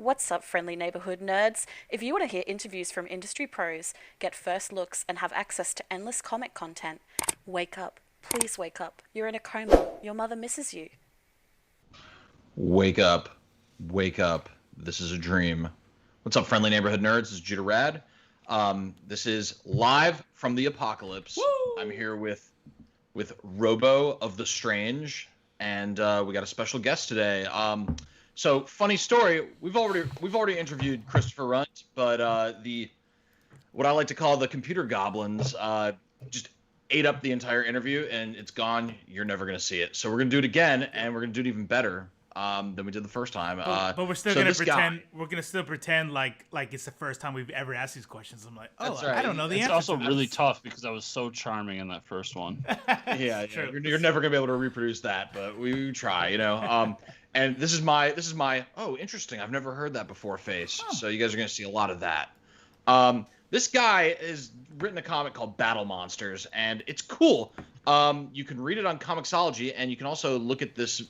What's up, friendly neighborhood nerds? If you want to hear interviews from industry pros, get first looks, and have access to endless comic content, wake up. Please wake up. You're in a coma. Your mother misses you. Wake up. Wake up. This is a dream. What's up, friendly neighborhood nerds? This is Judah Rad. This is live from the apocalypse. Woo! I'm here with Robo of the Strange, and we got a special guest today. So funny story. We've already interviewed Christopher Rundt, but what I like to call the computer goblins just ate up the entire interview, and it's gone. You're never gonna see it. So we're gonna do it again, and we're gonna do it even better than we did the first time. But we're still gonna pretend. We're gonna still pretend like it's the first time we've ever asked these questions. I'm like, That's right. I don't know the answer. It's also really tough because I was so charming in that first one. Yeah. You're never gonna be able to reproduce that, but we try, you know. And this is my oh, interesting. I've never heard that before face. Oh. So you guys are gonna see a lot of that. This guy has written a comic called Battle Monsters, and it's cool. You can read it on ComixOlogy, and you can also look at this.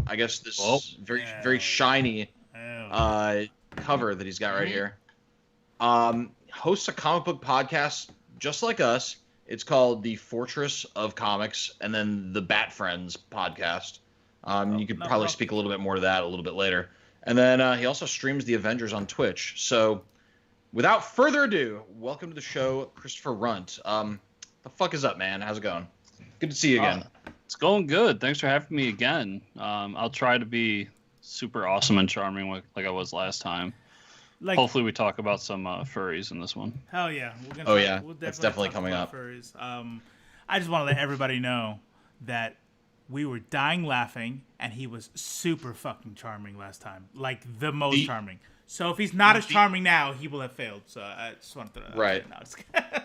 I guess this very shiny cover that he's got right here. Hosts a comic book podcast just like us. It's called The Fortress of Comics, and then the Bat Friends podcast. You could probably speak a little bit more to that a little bit later. And then he also streams The Avengers on Twitch. So without further ado, welcome to the show, Christopher Rundt. The fuck is up, man? How's it going? Good to see you again. It's going good. Thanks for having me again. I'll try to be super awesome and charming like I was last time. Hopefully we talk about some furries in this one. Hell yeah. That's definitely coming up. Furries. I just want to let everybody know that we were dying laughing, and he was super fucking charming last time. Like, the most charming. So if he's not as charming now, he will have failed. So I just wanted to... Right.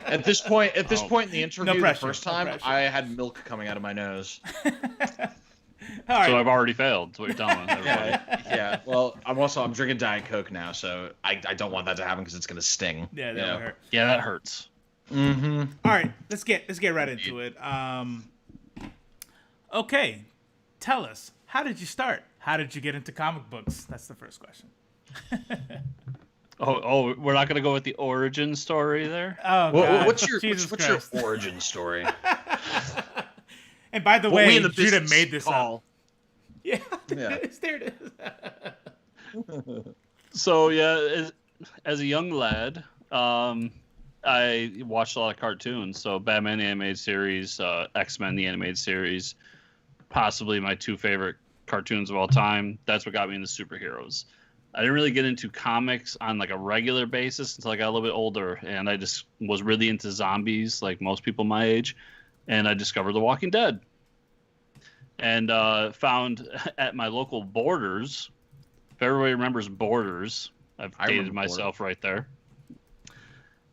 At this point in the interview, the first time, I had milk coming out of my nose. All right. So I've already failed. That's what you're telling me. Yeah. Well, I'm drinking Diet Coke now, so I don't want that to happen because it's gonna sting. Yeah, that would hurt. Yeah, that hurts. Mm-hmm. All right, let's get right into it. Okay, tell us, how did you start? How did you get into comic books? That's the first question. Oh, we're not gonna go with the origin story there. Oh, God. What's your origin story? And by the way, Judah made this up. Yeah, there it is. So yeah, as a young lad, I watched a lot of cartoons. So Batman the animated series, X-Men the animated series, possibly my two favorite cartoons of all time. That's what got me into superheroes. I didn't really get into comics on like a regular basis until I got a little bit older, and I just was really into zombies, like most people my age, and I discovered The Walking Dead. And found at my local Borders, if everybody remembers Borders, I've dated myself right there.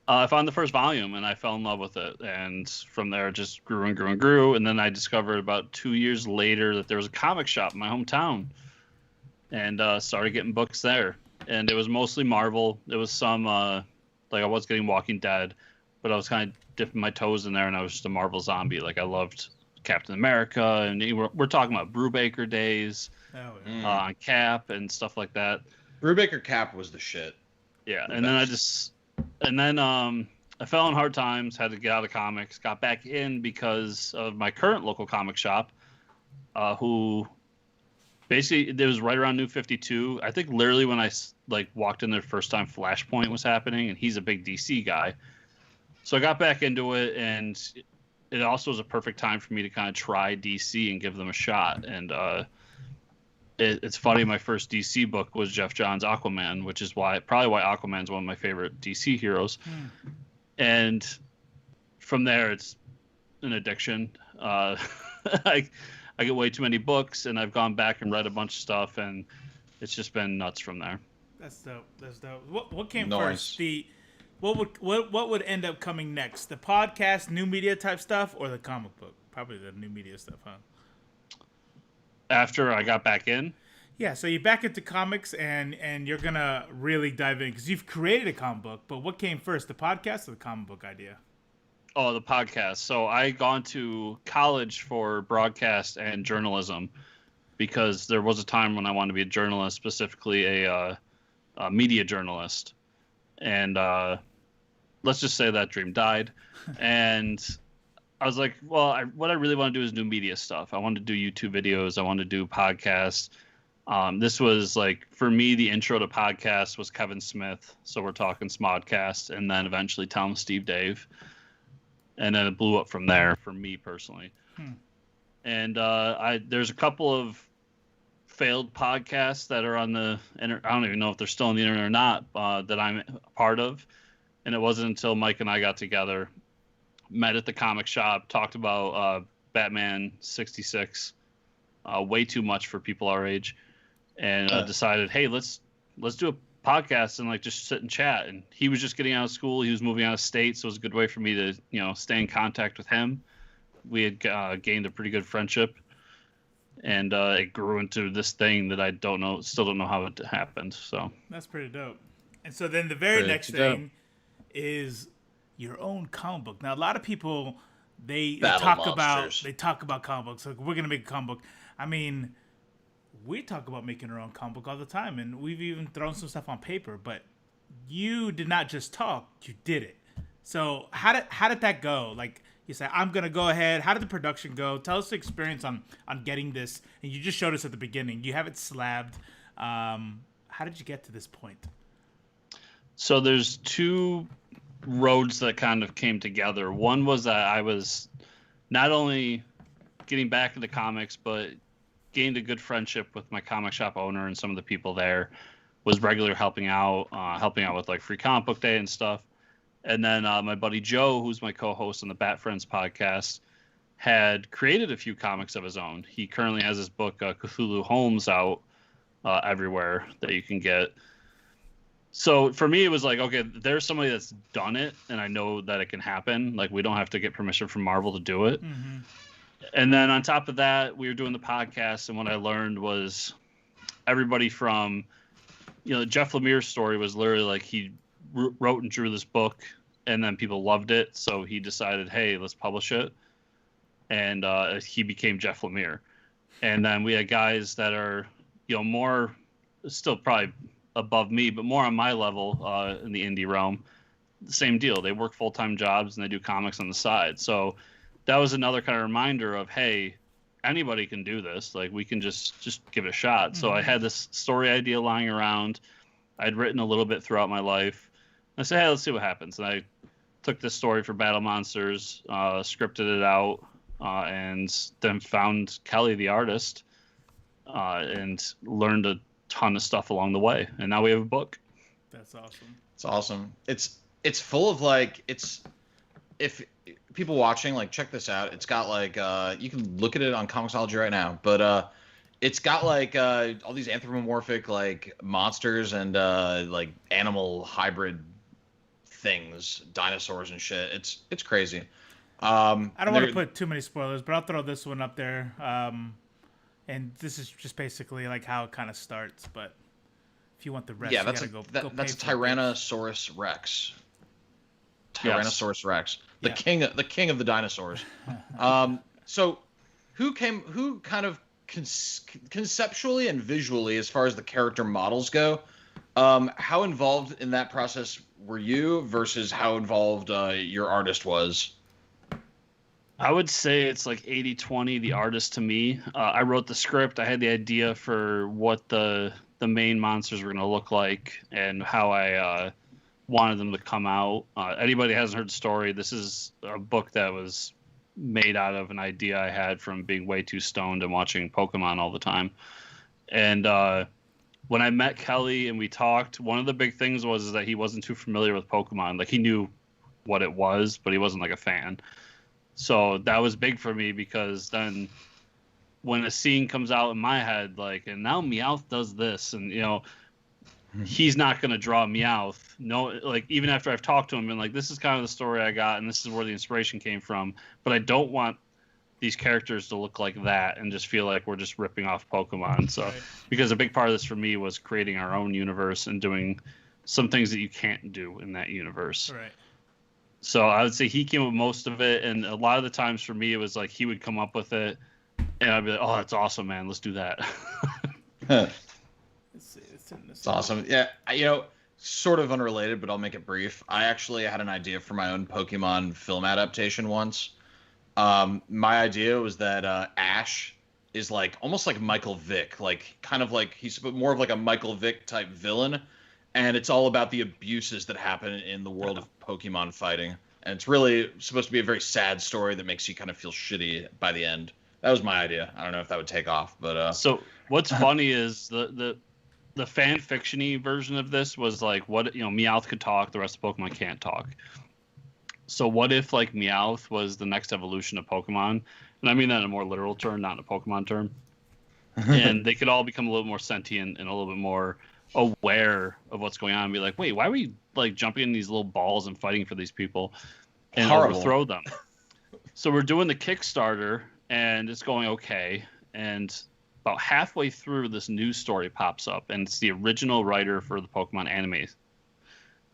I found the first volume, and I fell in love with it, and from there it just grew and grew and grew, and then I discovered about 2 years later that there was a comic shop in my hometown, and started getting books there. And it was mostly Marvel. It was some, like I was getting Walking Dead, but I was kind of dipping my toes in there, and I was just a Marvel zombie. Like I loved Captain America, and we're talking about Brubaker days on Cap and stuff like that. Brubaker Cap was the shit. Yeah, and then I fell on hard times, had to get out of comics, got back in because of my current local comic shop, who basically, it was right around New 52. I think literally when I walked in there the first time, Flashpoint was happening, and he's a big DC guy. So I got back into it, and it also was a perfect time for me to kind of try DC and give them a shot. And it's funny, my first DC book was Jeff Johns' Aquaman, which is probably why Aquaman's one of my favorite DC heroes. And from there, it's an addiction. I get way too many books, and I've gone back and read a bunch of stuff, and it's just been nuts from there. That's dope. What came first? What would end up coming next? The podcast, new media type stuff, or the comic book? Probably the new media stuff, huh? After I got back in? Yeah, so you're back into comics, and you're going to really dive in, because you've created a comic book, but what came first, the podcast or the comic book idea? Oh, the podcast. So I gone to college for broadcast and journalism, because there was a time when I wanted to be a journalist, specifically a media journalist, and let's just say that dream died. And I was like, well, what I really want to do is do media stuff. I want to do YouTube videos. I want to do podcasts. This was like, for me, the intro to podcast was Kevin Smith. So we're talking Smodcast, and then eventually Tom, Steve, Dave. And then it blew up from there for me personally. And there's a couple of failed podcasts that are on the internet. I don't even know if they're still on the internet or not, that I'm a part of. And it wasn't until Mike and I got together, met at the comic shop, talked about Batman 66, way too much for people our age, and decided, hey, let's do a podcast and like just sit and chat. And he was just getting out of school, he was moving out of state, so it was a good way for me to stay in contact with him. We had gained a pretty good friendship, and it grew into this thing that I still don't know how it happened. So that's pretty dope. And so then the very next thing is your own comic book. Now a lot of people they talk about comic books. Like, we're gonna make a comic book. I mean, we talk about making our own comic book all the time, and we've even thrown some stuff on paper. But you did not just talk; you did it. So how did that go? Like, you said, I'm gonna go ahead. How did the production go? Tell us the experience on getting this. And you just showed us at the beginning. You have it slabbed. How did you get to this point? So there's two roads that kind of came together. One was that I was not only getting back into comics, but gained a good friendship with my comic shop owner and some of the people there. Was regularly helping out with like Free Comic Book Day and stuff. And then my buddy Joe, who's my co-host on the Bat Friends podcast, had created a few comics of his own. He currently has his book Cthulhu Holmes out everywhere that you can get. So for me, it was like, okay, there's somebody that's done it, and I know that it can happen. Like, we don't have to get permission from Marvel to do it. Mm-hmm. And then on top of that, we were doing the podcast, and what I learned was everybody from, Jeff Lemire's story was literally like he wrote and drew this book, and then people loved it, so he decided, hey, let's publish it. And he became Jeff Lemire. And then we had guys that are, more, still probably above me, but more on my level in the indie realm. Same deal. They work full-time jobs and they do comics on the side. So that was another kind of reminder of, hey, anybody can do this. Like, we can just give it a shot. Mm-hmm. So I had this story idea lying around. I'd written a little bit throughout my life. I said, hey, let's see what happens. And I took this story for Battle Monsters, scripted it out, and then found Kelly, the artist, and learned a ton of stuff along the way, and now we have a book. That's awesome. It's awesome. It's full of like, if people watching, like, check this out. It's got like you can look at it on ComixOlogy right now, but it's got like all these anthropomorphic like monsters and like animal hybrid things, dinosaurs and shit. It's crazy. I don't want to put too many spoilers, but I'll throw this one up there. And this is just basically like how it kind of starts, but if you want the rest, yeah, you gotta go that's a Tyrannosaurus Rex. Tyrannosaurus Rex, the king of the dinosaurs. So, who kind of conceptually and visually, as far as the character models go, how involved in that process were you versus how involved your artist was? I would say it's like 80-20, the artist to me. I wrote the script. I had the idea for what the main monsters were going to look like and how I wanted them to come out. Anybody who hasn't heard the story, this is a book that was made out of an idea I had from being way too stoned and watching Pokemon all the time. And when I met Kelly and we talked, one of the big things was that he wasn't too familiar with Pokemon. Like, he knew what it was, but he wasn't like a fan. So that was big for me, because then when a scene comes out in my head, like, and now Meowth does this, and, he's not going to draw Meowth. No, like, even after I've talked to him and like, this is kind of the story I got and this is where the inspiration came from, but I don't want these characters to look like that and just feel like we're just ripping off Pokemon. So, because a big part of this for me was creating our own universe and doing some things that you can't do in that universe. Right. So I would say he came up with most of it, and a lot of the times for me it was like he would come up with it, and I'd be like, "Oh, that's awesome, man! Let's do that." Let's see. It's awesome. Yeah, sort of unrelated, but I'll make it brief. I actually had an idea for my own Pokemon film adaptation once. My idea was that Ash is like almost like Michael Vick, like kind of like he's more of like a Michael Vick type villain, and it's all about the abuses that happen in the world of Pokemon fighting. And it's really supposed to be a very sad story that makes you kind of feel shitty by the end. That was my idea. I don't know if that would take off, but so what's funny is the fan fiction-y version of this was like, what, Meowth could talk, the rest of Pokemon can't talk. So what if like Meowth was the next evolution of Pokemon? And I mean that in a more literal term, not in a Pokemon term. And they could all become a little more sentient and a little bit more aware of what's going on and be like, wait, why are we like jumping in these little balls and fighting for these people and overthrow them? So we're doing the Kickstarter and it's going okay. And about halfway through, this news story pops up, and it's the original writer for the Pokemon anime.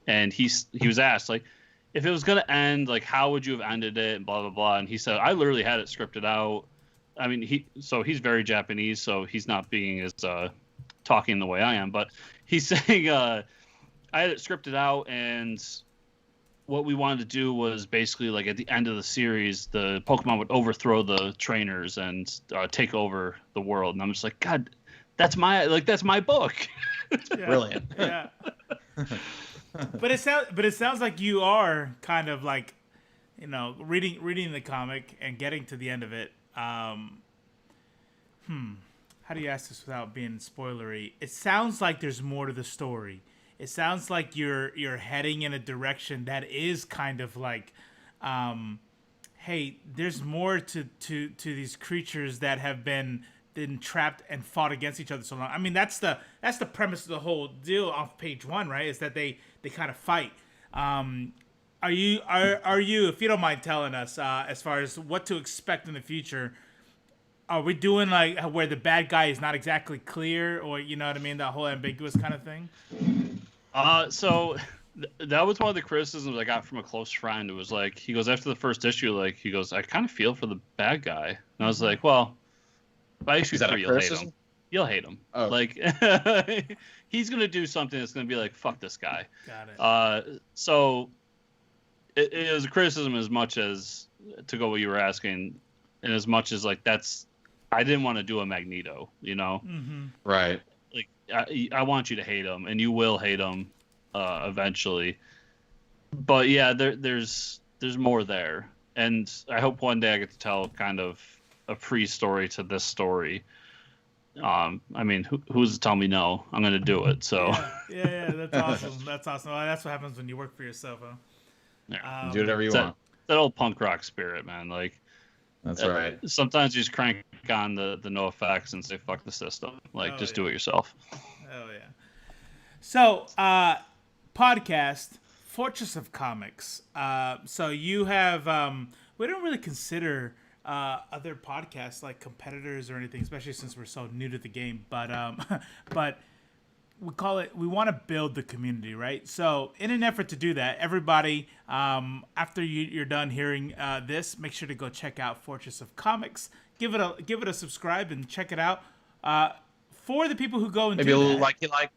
And he was asked, like, if it was going to end, like, how would you have ended it, and blah, blah, blah. And he said, I literally had it scripted out. I mean, he's very Japanese, so he's not being as talking the way I am. But he's saying, I had it scripted out, and what we wanted to do was basically, like, at the end of the series, the Pokemon would overthrow the trainers and take over the world. And I'm just like, God, that's my book. Yeah. Brilliant. Yeah. But it sounds like you are kind of like, reading the comic and getting to the end of it. How do you ask this without being spoilery? It sounds like there's more to the story. It sounds like you're heading in a direction that is kind of like, hey, there's more to these creatures that have been trapped and fought against each other so long. I mean, that's the premise of the whole deal off page 1, right? Is that they kind of fight. Are you, if you don't mind telling us, as far as what to expect in the future? Are we doing like where the bad guy is not exactly clear, or you know what I mean, that whole ambiguous kind of thing? So that was one of the criticisms I got from a close friend. It was like, he goes, after the first issue, like, he goes, I kind of feel for the bad guy. And I was like, well, by issue 3, you'll hate him. You'll hate him. Oh. Like, he's going to do something that's going to be like, fuck this guy. Got it. So it was a criticism as much as, to go what you were asking, and as much as, like, I didn't want to do a Magneto, Mm-hmm. Right. Like, I want you to hate him, and you will hate him eventually. But yeah, there's more there, and I hope one day I get to tell kind of a pre-story to this story. I mean, who's to tell me no? I'm gonna do it. So yeah, that's awesome. That's awesome. Well, that's what happens when you work for yourself, huh? Yeah, do whatever you want. That old punk rock spirit, man. Like, that's right. Sometimes you just crank on the no effects and say fuck the system. Like, just do it yourself. Oh yeah. So, podcast Fortress of Comics. So you have we don't really consider other podcasts like competitors or anything, especially since we're so new to the game. But we want to build the community, right? So in an effort to do that, everybody, after you're done hearing this, make sure to go check out Fortress of Comics. Give it a subscribe and check it out. For the people who go and maybe do a little that,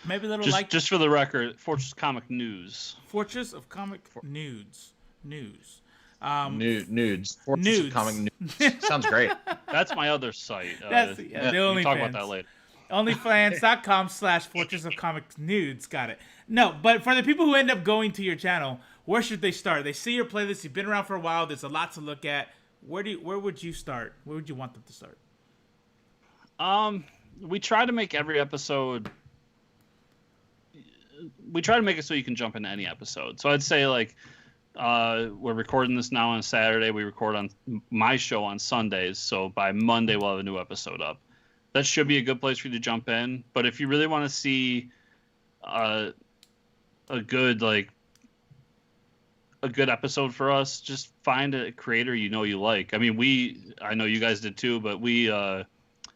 maybe a little just for the record, Fortress Comic News. Fortress of Comic Nudes. Nudes. Nudes. Of Comic News. Sounds great. That's my other site. That's the only talk about that later. Onlyfans.com/Fortress of Comics Nudes. Got it. No, but for the people who end up going to your channel, where should they start? They see your playlist. You've been around for a while. There's a lot to look at. Where would you start? Where would you want them to start? We try to make every episode. We try to make it so you can jump into any episode. So I'd say, like, we're recording this now on Saturday. We record on my show on Sundays. So by Monday, we'll have a new episode up. That should be a good place for you to jump in. But if you really want to see a good episode for us, just find a creator you like. I mean, I know you guys did too, but we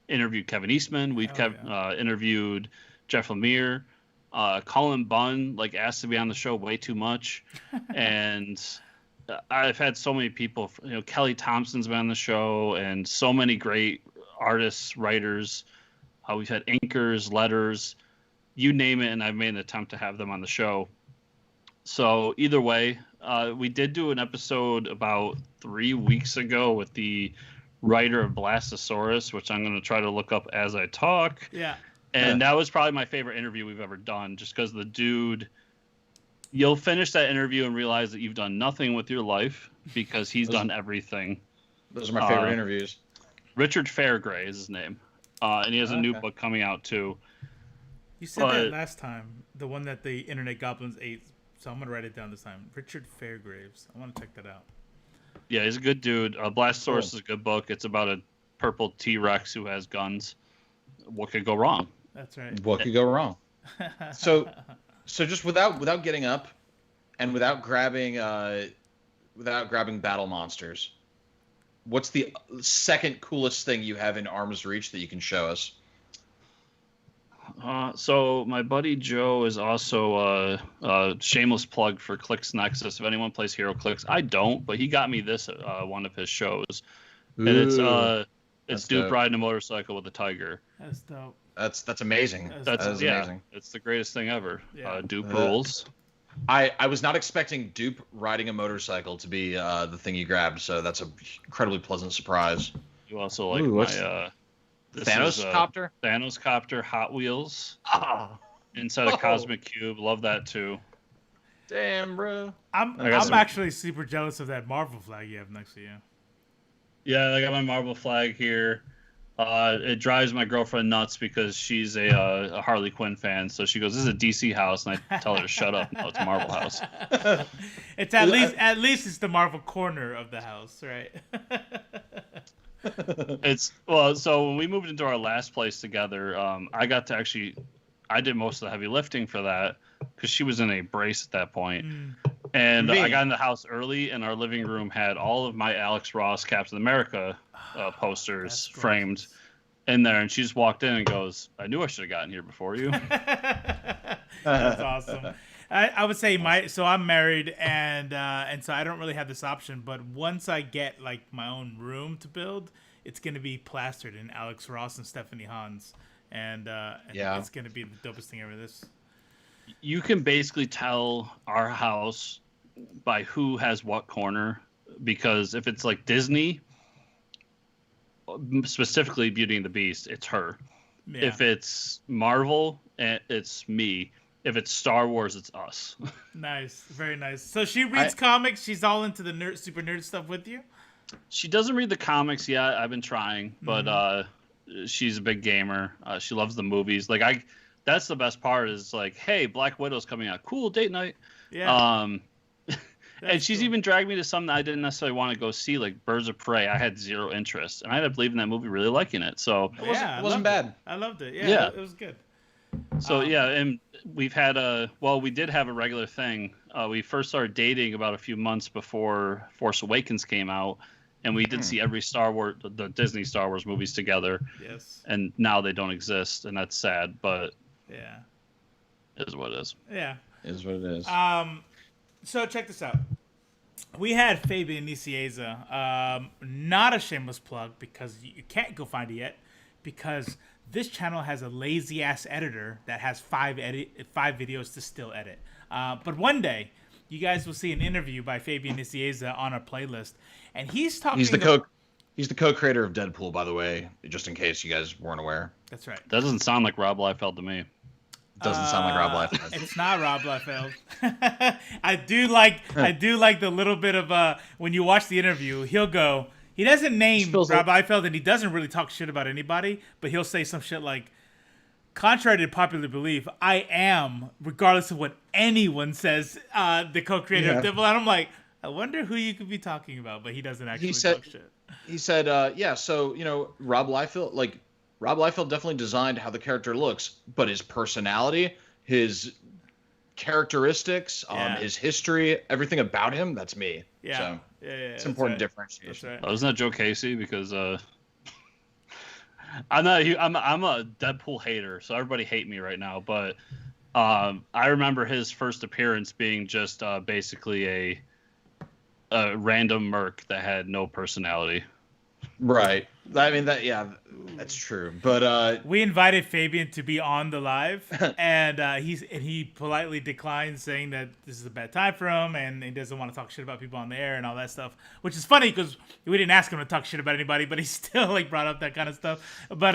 interviewed Kevin Eastman. We've interviewed Jeff Lemire. Colin Bunn asked to be on the show way too much, and I've had so many people. Kelly Thompson's been on the show, and so many great artists, writers. We've had inkers, letters. you name it, and I've made an attempt to have them on the show. So either way, we did do an episode about 3 weeks ago with the writer of Blastosaurus, which I'm going to try to look up as I talk. Yeah. And that was probably my favorite interview we've ever done, just because the dude, you'll finish that interview and realize that you've done nothing with your life because he's done everything. Those are my favorite interviews. Richard Fairgray is his name. And he has a new book coming out, too. You said that last time, the one that the Internet Goblins ate. So I'm going to write it down this time. Richard Fairgraves. I want to check that out. Yeah, he's a good dude. Blastosaurus is a good book. It's about a purple T-Rex who has guns. What could go wrong? That's right. What could go wrong? So just without getting up and without grabbing battle monsters, what's the second coolest thing you have in arm's reach that you can show us? So my buddy Joe is also a shameless plug for Clicks Nexus. If anyone plays Hero Clicks, I don't, but he got me this at one of his shows. And it's Duke dope. Riding a motorcycle with a tiger. That's dope. That's amazing. That's amazing. It's the greatest thing ever. Yeah. Duke rules. I was not expecting Dupe riding a motorcycle to be the thing you grabbed, so that's an incredibly pleasant surprise. You also like my Thanos Copter? Thanos Copter Hot Wheels. Inside a Cosmic Cube. Love that too. Damn, bro. I'm actually super jealous of that Marvel flag you have next to you. Yeah, I got my Marvel flag here. It drives my girlfriend nuts because she's a Harley Quinn fan. So she goes, "This is a DC house," and I tell her to shut up. No, it's a Marvel house. It's at least it's the Marvel corner of the house, right? So when we moved into our last place together, I did most of the heavy lifting for that because she was in a brace at that point. And I got in the house early, and our living room had all of my Alex Ross Captain America posters framed in there, and she just walked in and goes, "I knew I should have gotten here before you." That's awesome. I would say so I'm married, and so I don't really have this option. But once I get like my own room to build, it's gonna be plastered in Alex Ross and Stephanie Hans, and it's gonna be the dopest thing ever. You can basically tell our house by who has what corner, because if it's like Disney, specifically Beauty and the Beast, it's her. Yeah. If it's Marvel, it's me. If it's Star Wars, it's us. Nice. Very nice. So she reads comics. She's all into the super nerd stuff with you? She doesn't read the comics yet. I've been trying, but she's a big gamer. She loves the movies. That's the best part is like, hey, Black Widow's coming out. Cool, date night. Yeah. And she's even dragged me to something I didn't necessarily want to go see, like Birds of Prey. I had zero interest, and I ended up leaving that movie really liking it. So it wasn't bad. I loved it. Yeah, it was good. So and we've had we did have a regular thing. We first started dating about a few months before Force Awakens came out, and we did see every the Disney Star Wars movies together. Yes. And now they don't exist, and that's sad, but yeah, it is what it is. Yeah, it is what it is. So check this out. We had Fabian Nicieza, not a shameless plug because you can't go find it yet, because this channel has a lazy ass editor that has 5 videos to still edit. But one day, you guys will see an interview by Fabian Nicieza on our playlist, and he's talking. He's the co-creator of Deadpool, by the way, just in case you guys weren't aware. That's right. That doesn't sound like Rob Liefeld to me. Doesn't sound like Rob Liefeld. It's not Rob Liefeld. I do like the little bit of when you watch the interview, he'll go. He doesn't name Rob Liefeld, and he doesn't really talk shit about anybody, but he'll say some shit like, "Contrary to popular belief, I am, regardless of what anyone says, the co-creator of Deadpool." And I'm like, I wonder who you could be talking about, but he doesn't actually talk shit. He said, so Rob Liefeld definitely designed how the character looks, but his personality, his characteristics, his history, everything about him, that's me. Yeah. So it's important differentiation. Right. Oh, isn't that Joe Casey? Because I'm a Deadpool hater, so everybody hate me right now. But I remember his first appearance being just basically a random merc that had no personality. Right. I mean that's true. But we invited Fabian to be on the live, and he politely declined, saying that this is a bad time for him, and he doesn't want to talk shit about people on the air and all that stuff. Which is funny because we didn't ask him to talk shit about anybody, but he still like brought up that kind of stuff. But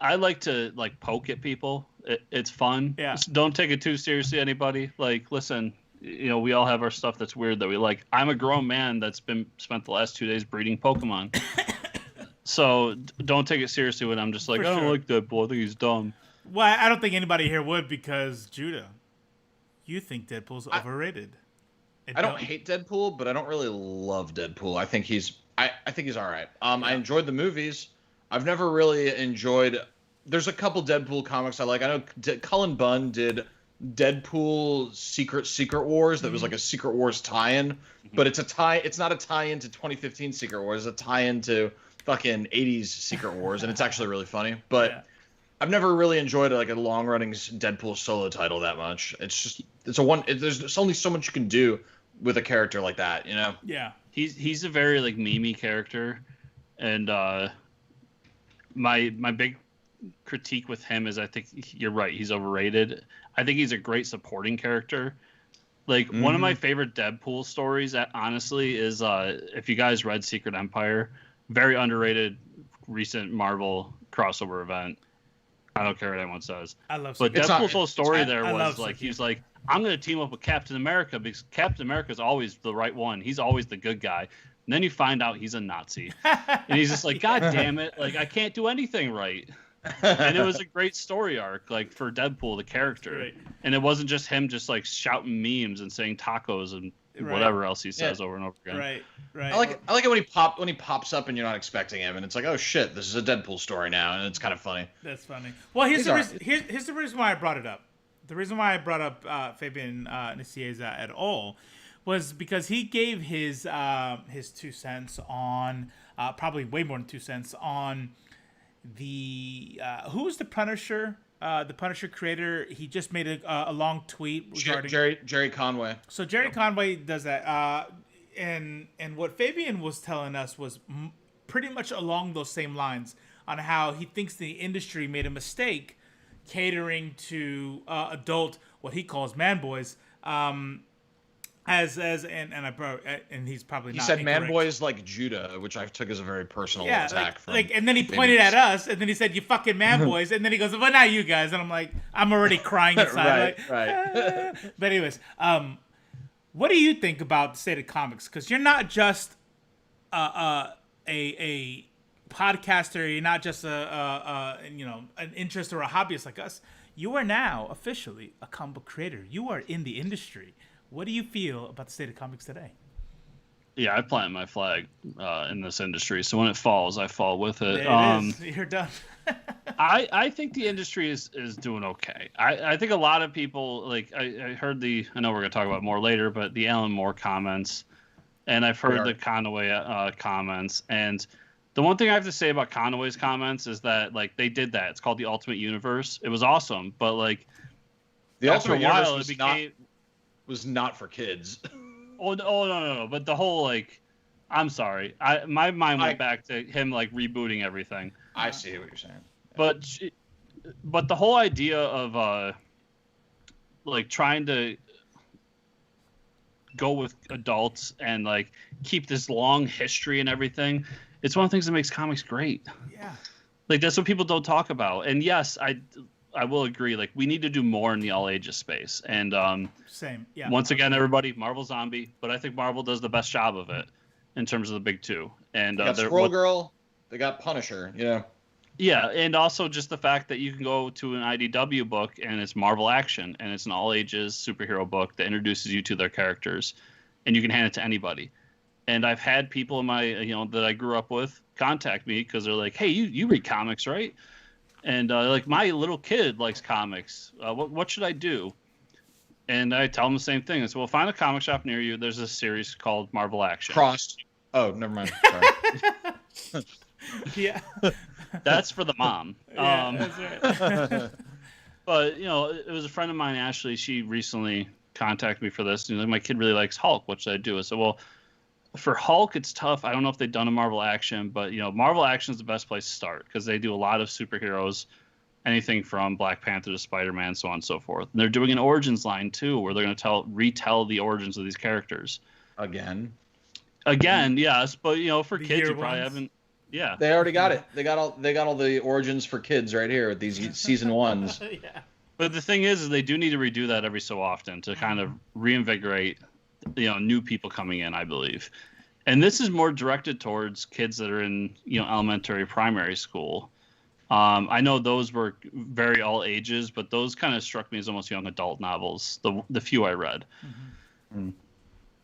I like to like poke at people. It's fun. Yeah. Just don't take it too seriously, anybody. Like, listen, we all have our stuff that's weird that we like. I'm a grown man that's spent the last 2 days breeding Pokemon. So don't take it seriously when I'm just like, I don't like Deadpool. I think he's dumb. Well, I don't think anybody here would, because Judah, you think Deadpool's overrated. I don't hate Deadpool, but I don't really love Deadpool. I think he's all right. I enjoyed the movies. I've never really enjoyed. There's a couple Deadpool comics I like. I know Cullen Bunn did Deadpool Secret Wars. That was like a Secret Wars tie-in, but it's not a tie-in to 2015 Secret Wars. It's a tie-in to fucking 80s Secret Wars, and it's actually really funny. But I've never really enjoyed like a long-running Deadpool solo title that much. There's only so much you can do with a character like that, Yeah. He's a very like memey character, and my big critique with him is I think you're right. He's overrated. I think he's a great supporting character. Like one of my favorite Deadpool stories, honestly, is if you guys read Secret Empire, very underrated recent Marvel crossover event. I don't care what anyone says. I love. But Deadpool's whole story there was like he was like, I'm going to team up with Captain America because Captain America is always the right one. He's always the good guy. And then you find out he's a Nazi, and he's just like, God damn it! Like I can't do anything right. And it was a great story arc, like for Deadpool, the character, Right. and it wasn't just him just like shouting memes and saying tacos and whatever else he says over and over again. Right. I like it when he pops up and you're not expecting him, and it's like, oh shit, this is a Deadpool story now, and it's kind of funny. That's funny. Well, here's the reason why I brought it up. The reason why I brought up Fabian Nicieza at all was because he gave his 2 cents on probably way more than 2 cents on the who's the Punisher. The Punisher creator, he just made a long tweet regarding Jerry Conway. So Jerry Conway does that, and what Fabian was telling us was pretty much along those same lines on how he thinks the industry made a mistake catering to adult, what he calls man boys, and he's probably not. He said incorrect. man boys like Judah, which I took as a very personal attack. And then he pointed at us, and then he said, "You fucking man boys," and then he goes, "Well, not you guys," and I'm like, I'm already crying inside. right. But anyways, what do you think about the state of comics? Because you're not just a podcaster, you're not just an interest or a hobbyist like us. You are now officially a comic book creator. You are in the industry. What do you feel about the state of comics today? Yeah, I plant my flag in this industry, so when it falls, I fall with it. You're done. I think the industry is doing okay. I think a lot of people, like, I heard I know we're going to talk about more later, but the Alan Moore comments, and I've heard the Conway comments, and the one thing I have to say about Conway's comments is that, like, they did that. It's called the Ultimate Universe. It was awesome, but, like, the after Ultimate a while, Universe it became... was not for kids. Oh no! But the whole, like, I'm sorry, my mind went back to him like rebooting everything. I see what you're saying. But the whole idea of like trying to go with adults and like keep this long history and everything, it's one of the things that makes comics great. Yeah. Like that's what people don't talk about. And yes, I will agree. Like we need to do more in the all ages space. And same. Yeah. Once again, everybody, Marvel Zombie, but I think Marvel does the best job of it in terms of the big two. And they got Squirrel Girl, they got Punisher. Yeah, and also just the fact that you can go to an IDW book and it's Marvel Action and it's an all ages superhero book that introduces you to their characters, and you can hand it to anybody. And I've had people in my that I grew up with contact me because they're like, "Hey, you read comics, right?" And like my little kid likes comics. What should I do? And I tell them the same thing. I say, well, find a comic shop near you. There's a series called Marvel Action. Crossed. Oh, never mind. Sorry. Yeah. That's for the mom. Yeah, that's right. But it was a friend of mine, Ashley. She recently contacted me for this. And like, my kid really likes Hulk. What should I do? I said, well, For Hulk, it's tough. I don't know if they've done a Marvel Action, but Marvel Action is the best place to start because they do a lot of superheroes, anything from Black Panther to Spider-Man, so on and so forth. And they're doing an Origins line too, where they're going to retell the origins of these characters. Again, yes, but for The kids, year you probably ones. haven't. Yeah, they already got it. They got all the origins for kids right here with these season ones. Yeah. but the thing is they do need to redo that every so often to kind of reinvigorate, new people coming in, I believe. And this is more directed towards kids that are in, elementary, primary school. I know those were very all ages, but those kind of struck me as almost young adult novels, the few I read. Mm-hmm.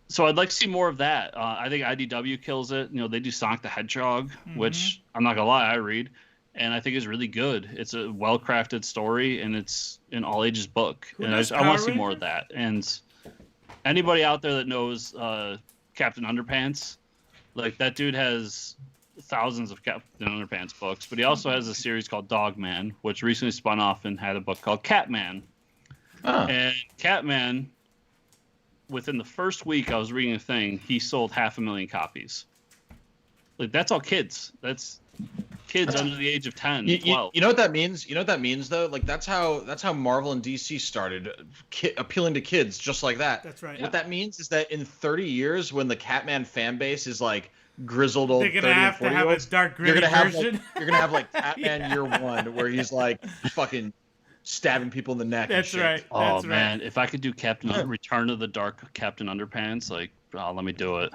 So I'd like to see more of that. I think IDW kills it. They do Sonic the Hedgehog, which I'm not going to lie, I read. And I think is really good. It's a well-crafted story, and it's an all-ages book. And I want to see more of that. And anybody out there that knows Captain Underpants, like that dude has thousands of Captain Underpants books, but he also has a series called Dogman, which recently spun off and had a book called Catman. And Catman, within the first week I was reading a thing, he sold 500,000 copies. Like that's all kids. That's kids under the age of 10, 12. You know what that means? You know what that means though? Like that's how Marvel and DC started, appealing to kids just like that. That's right. What that means is that in 30 years, when the Catman fan base is like grizzled old 30 They're gonna and have 40 to have year a olds, dark you're gritty gonna have version. you're gonna have like Catman Year One, where he's like fucking stabbing people in the neck. That's and shit. right. Oh That's man, right. if I could do Return of the Dark Captain Underpants, like, let me do it.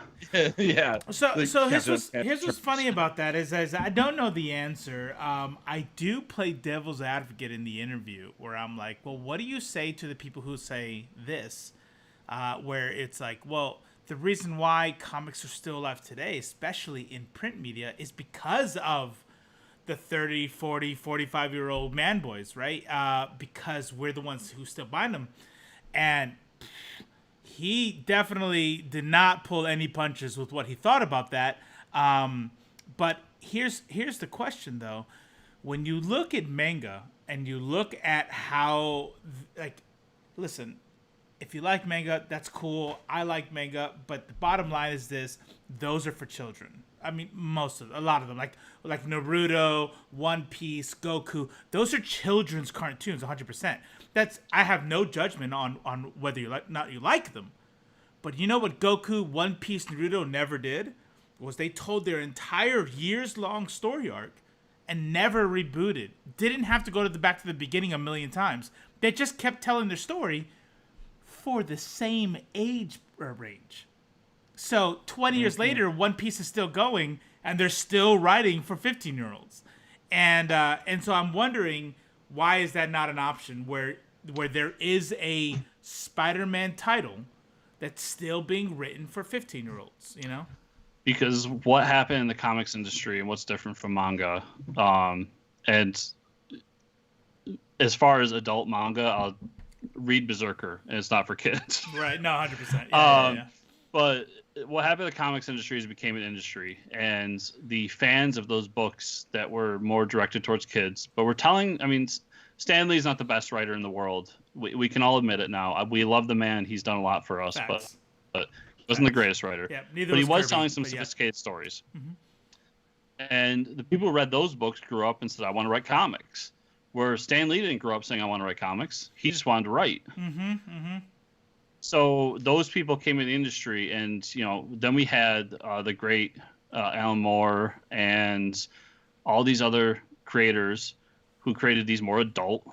Yeah. So here's what's Captain funny about that is I don't know the answer. I do play devil's advocate in the interview where I'm like, well, what do you say to the people who say this? Where it's like, well, the reason why comics are still alive today, especially in print media, is because of the 30, 40, 45-year-old man boys, right? Because we're the ones who still buy them. And he definitely did not pull any punches with what he thought about that. But here's the question, though. When you look at manga and you look at how, like, listen, if you like manga, that's cool. I like manga, but the bottom line is this: those are for children. I mean, a lot of them, like Naruto, One Piece, Goku. Those are children's cartoons, 100%. I have no judgment on whether you like them. But you know what Goku, One Piece, Naruto never did? Was they told their entire years-long story arc and never rebooted. Didn't have to go back to the beginning a million times. They just kept telling their story for the same age range. So 20 years later, One Piece is still going, and they're still writing for 15-year-olds. And so I'm wondering, why is that not an option where there is a Spider-Man title that's still being written for 15-year-olds, Because what happened in the comics industry and what's different from manga, and as far as adult manga, I'll read Berserker, and it's not for kids. Right, no, 100%. Yeah. But what happened in the comics industry is it became an industry, and the fans of those books that were more directed towards kids, but Stan Lee's not the best writer in the world. We can all admit it now. We love the man. He's done a lot for us, Facts. but he wasn't the greatest writer. Yeah, but he was Kirby, telling some but sophisticated stories. Mm-hmm. And the people who read those books grew up and said, I want to write comics. Where Stan Lee didn't grow up saying, I want to write comics. He just wanted to write. So those people came in the industry, and then we had the great Alan Moore and all these other creators who created these more adult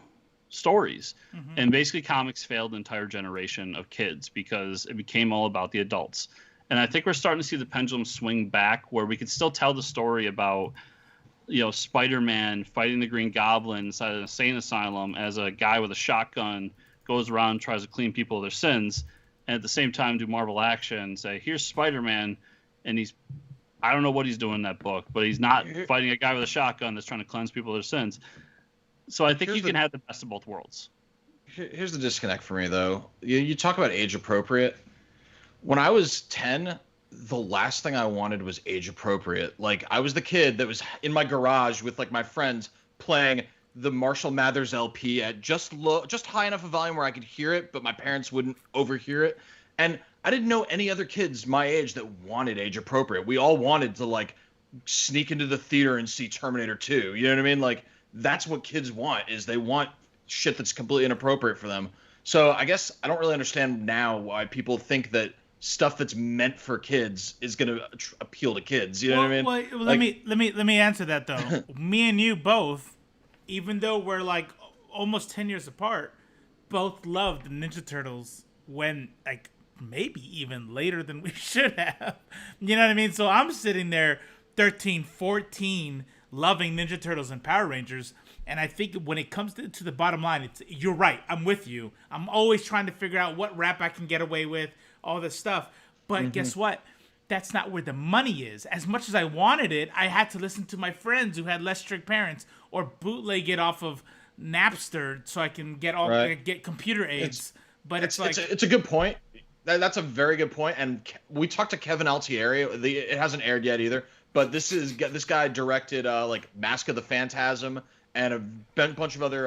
stories. And basically comics failed an entire generation of kids because it became all about the adults. And I think we're starting to see the pendulum swing back where we can still tell the story about Spider-Man fighting the Green Goblin inside an insane asylum as a guy with a shotgun goes around and tries to clean people of their sins, and at the same time do Marvel Action and say, here's Spider-Man, and I don't know what he's doing in that book, but he's not fighting a guy with a shotgun that's trying to cleanse people of their sins. So I think you can have the best of both worlds. Here's the disconnect for me, though. You talk about age appropriate. When I was 10, the last thing I wanted was age appropriate. Like, I was the kid that was in my garage with like my friends playing the Marshall Mathers LP at just high enough a volume where I could hear it, but my parents wouldn't overhear it. And I didn't know any other kids my age that wanted age appropriate. We all wanted to like sneak into the theater and see Terminator 2. You know what I mean? Like that's what kids want, is they want shit that's completely inappropriate for them. So I guess I don't really understand now why people think that stuff that's meant for kids is going to appeal to kids. You know what I mean? Well, Like, let me answer that though. Me and you both, even though we're like almost 10 years apart, both loved the Ninja Turtles when like maybe even later than we should have. You know what I mean? So I'm sitting there 13, 14 loving Ninja Turtles and Power Rangers. And I think when it comes to the bottom line, you're right. I'm with you. I'm always trying to figure out what rap I can get away with, all this stuff. But guess what? That's not where the money is. As much as I wanted it, I had to listen to my friends who had less strict parents or bootleg it off of Napster so I can get get computer aids. But it's a good point. That's a very good point. And we talked to Kevin Altieri. It hasn't aired yet either. But this guy directed like Mask of the Phantasm and a bunch of other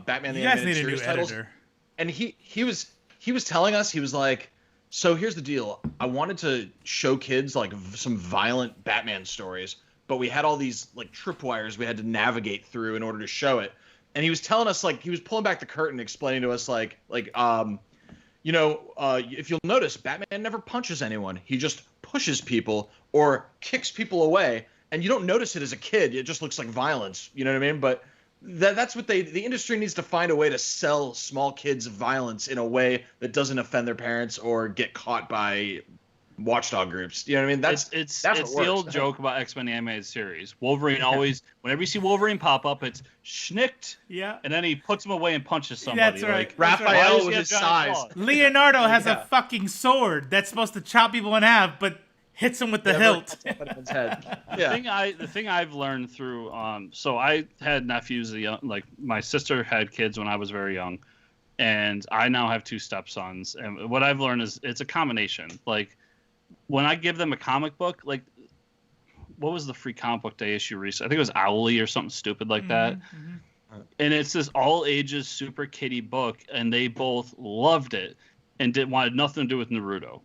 Batman the Animated Series titles. Editor. And he was telling us, he was like, so here's the deal. I wanted to show kids like some violent Batman stories, but we had all these like tripwires we had to navigate through in order to show it. And he was telling us, like, he was pulling back the curtain, explaining to us if you'll notice, Batman never punches anyone. He just pushes people or kicks people away. And you don't notice it as a kid. It just looks like violence. You know what I mean? But that's what the industry needs to find a way to sell small kids violence in a way that doesn't offend their parents or get caught by watchdog groups. You know what I mean? That's the old joke about X-Men the Animated Series. Wolverine always, whenever you see Wolverine pop up, it's schnicked. Yeah. And then he puts him away and punches somebody. That's right. Like Raphael with his size. Leonardo has a fucking sword that's supposed to chop people in half, but hits him with the hilt. Yeah. The thing I've learned through, so I had nephews, like my sister had kids when I was very young, and I now have two stepsons. And what I've learned is it's a combination. Like when I give them a comic book, like what was the free comic book day issue recently? I think it was Owly or something stupid like that. Mm-hmm. And it's this all ages super kiddie book, and they both loved it and wanted nothing to do with Naruto.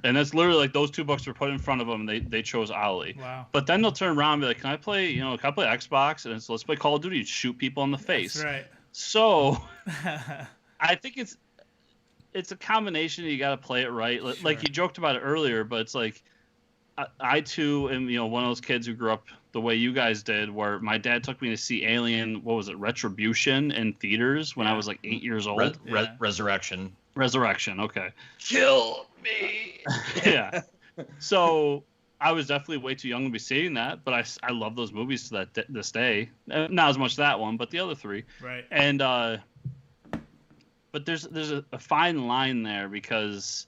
And that's literally like those two books were put in front of them. And they chose Owly. Wow. But then they'll turn around and be like, "Can I play Xbox?" And let's play Call of Duty. Shoot people in the face. That's right. So I think it's a combination. You got to play it right. Sure. Like you joked about it earlier, but it's like I too am one of those kids who grew up the way you guys did, where my dad took me to see Alien. What was it? Retribution in theaters when I was like 8 years old. Resurrection. Resurrection. Okay. Kill me. Yeah. So I was definitely way too young to be seeing that, but I love those movies to this day. Not as much that one, but the other three. Right. And but there's a fine line there, because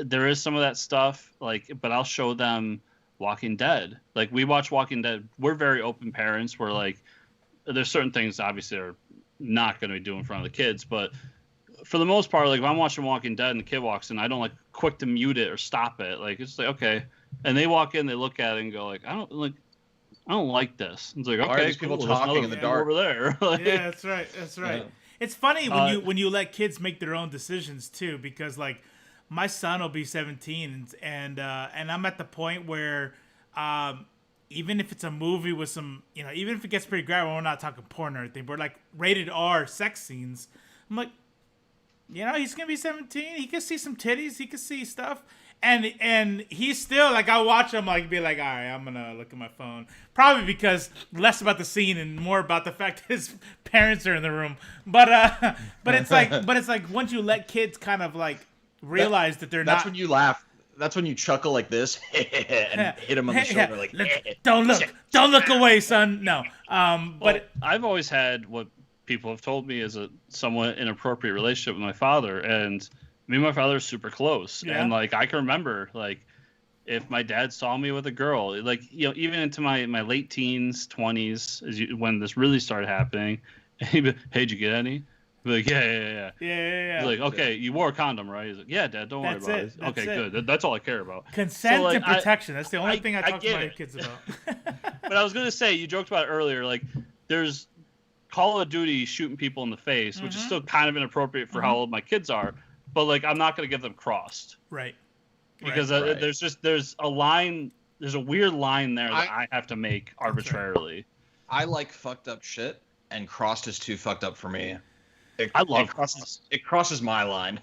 there is some of that stuff, like, but I'll show them Walking Dead. Like we watch Walking Dead. We're very open parents. We're like, there's certain things obviously are not going to be doing in front of the kids, but for the most part, like if I'm watching Walking Dead and the kid walks in, I don't like quick to mute it or stop it. Like it's like, okay. And they walk in, they look at it and go like, I don't like this. It's like, okay, why are these people talking in the dark over there? Like, yeah, that's right. That's right. Yeah. It's funny when you let kids make their own decisions too, because like my son will be 17 and I'm at the point where even if it's a movie with some, even if it gets pretty graphic, we're not talking porn or anything, but like rated R sex scenes, I'm like, he's gonna be 17. He can see some titties. He can see stuff, and he's still like, I watch him like be like, all right, I'm gonna look at my phone. Probably because less about the scene and more about the fact that his parents are in the room. But it's like once you let kids kind of like realize that they're not. That's when you laugh. That's when you chuckle like this and hit him on the shoulder like. Don't look away, son. No. But I've always had what people have told me is a somewhat inappropriate relationship with my father, and me and my father are super close. Yeah. And like I can remember like if my dad saw me with a girl, like even into my late teens, 20s, when this really started happening, he'd be, hey, did you get any? I'd be like, yeah. He's like, okay, you wore a condom, right? He's like, yeah, Dad, don't worry about it. Okay, good. That's all I care about. Consent and protection. That's the only thing I talk to my kids about. But I was gonna say, you joked about it earlier, like there's Call of Duty shooting people in the face, which is still kind of inappropriate for how old my kids are. but like I'm not going to give them crossed. Right. Because Right. there's a line, there's a weird line there that I have to make arbitrarily. I like fucked up shit, and crossed is too fucked up for me. I love crosses. It crosses my line.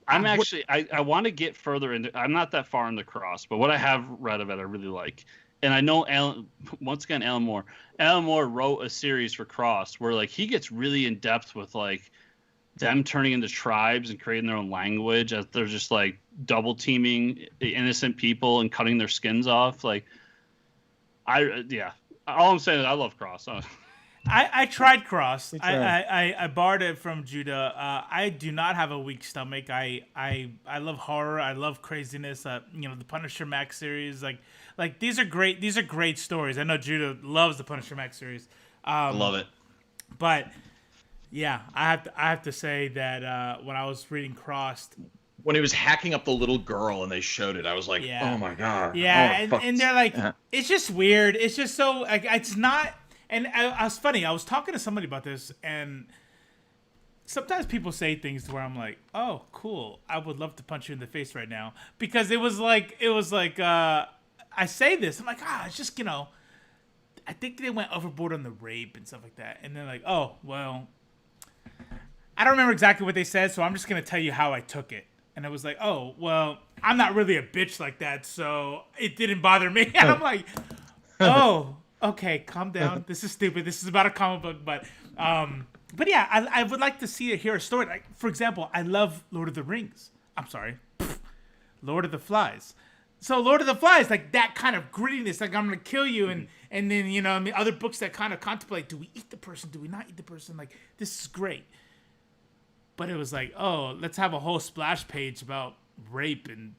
I want to get further into. I'm not that far in the cross, but what I have read of it, I really like. And I know Alan Moore. Alan Moore wrote a series for Cross where like he gets really in depth with like them turning into tribes and creating their own language as they're just like double teaming innocent people and cutting their skins off. Like, all I'm saying is I love Cross. I tried Cross. I borrowed it from Judah. I do not have a weak stomach. I love horror. I love craziness. The Punisher Max series. Like these are great. These are great stories. I know Judah loves the Punisher Max series. I love it. But yeah, I have to say that when I was reading Crossed, when he was hacking up the little girl and they showed it, I was like, oh my god. Yeah, and they're like, it's just weird. It's just so like it's not. And I was funny. I was talking to somebody about this, and sometimes people say things where I'm like, "Oh, cool! I would love to punch you in the face right now," because it was like I say this, I'm like, it's just I think they went overboard on the rape and stuff like that, and they're like, "Oh, well, I don't remember exactly what they said, so I'm just gonna tell you how I took it." And it was like, "Oh, well, I'm not really a bitch like that, so it didn't bother me." And I'm like, "Oh." Okay, calm down. This is stupid. This is about a comic book, but yeah, I would like to hear a story. Like, for example, I love Lord of the Rings. I'm sorry, Lord of the Flies. So Lord of the Flies, like that kind of grittiness, like I'm gonna kill you, and then other books that kind of contemplate: do we eat the person? Do we not eat the person? Like this is great. But it was like, oh, let's have a whole splash page about rape and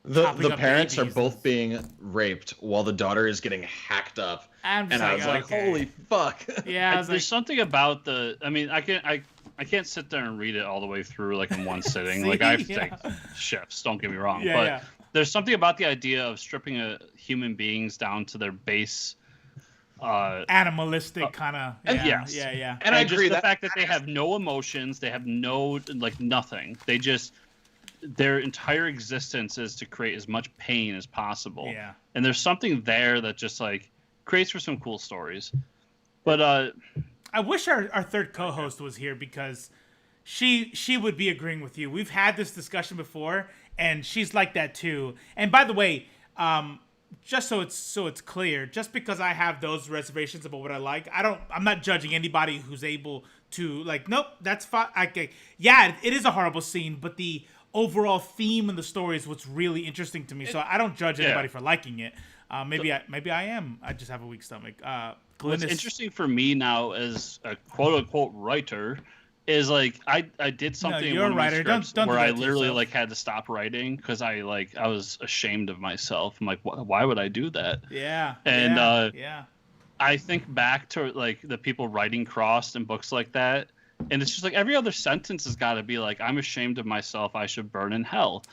the parents are both being raped while the daughter is getting hacked up. I was like, holy fuck. Yeah, there's something about I can't sit there and read it all the way through like in one sitting. Like I have to take shifts, don't get me wrong. There's something about the idea of stripping human beings down to their base animalistic kind of yes. And I agree the fact that they have no emotions, they have no like nothing. They just their entire existence is to create as much pain as possible. Yeah. And there's something there that just like creates for some cool stories. But I wish our third co-host was here because she would be agreeing with you. We've had this discussion before and she's like that too. And by the way, just so it's clear, just because I have those reservations about what I like, I'm not judging anybody who's able to like, nope, that's fine. It is a horrible scene, but the overall theme in the story is what's really interesting to me. So I don't judge anybody for liking it. Maybe I am. I just have a weak stomach. What's interesting for me now as a quote unquote writer is like I did something in one of my scripts where I literally like had to stop writing because I was ashamed of myself. I'm like, why would I do that? Yeah. And yeah. I think back to like the people writing Crossed and books like that. And it's just like every other sentence has got to be like, I'm ashamed of myself. I should burn in hell.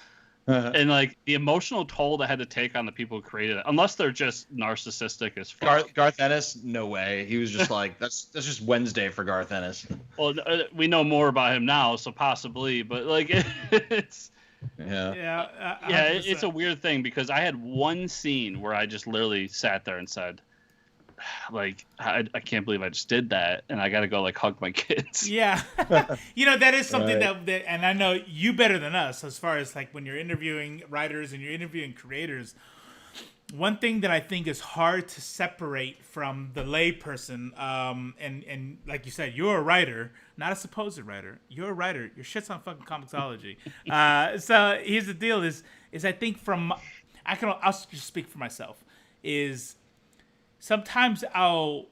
And like the emotional toll that had to take on the people who created it, unless they're just narcissistic as fuck. Garth Ennis, no way. He was just like, that's just Wednesday for Garth Ennis. Well, we know more about him now, so possibly. But like, it's it's a weird thing because I had one scene where I just literally sat there and said, like, I can't believe I just did that, and I got to go like hug my kids. Yeah, that is something that, and I know you better than us as far as like when you're interviewing writers and you're interviewing creators. One thing that I think is hard to separate from the lay person, and like you said, you're a writer, not a supposed writer. You're a writer. Your shit's on fucking ComixOlogy. So here's the deal: is I think I'll just speak for myself. Is sometimes I'll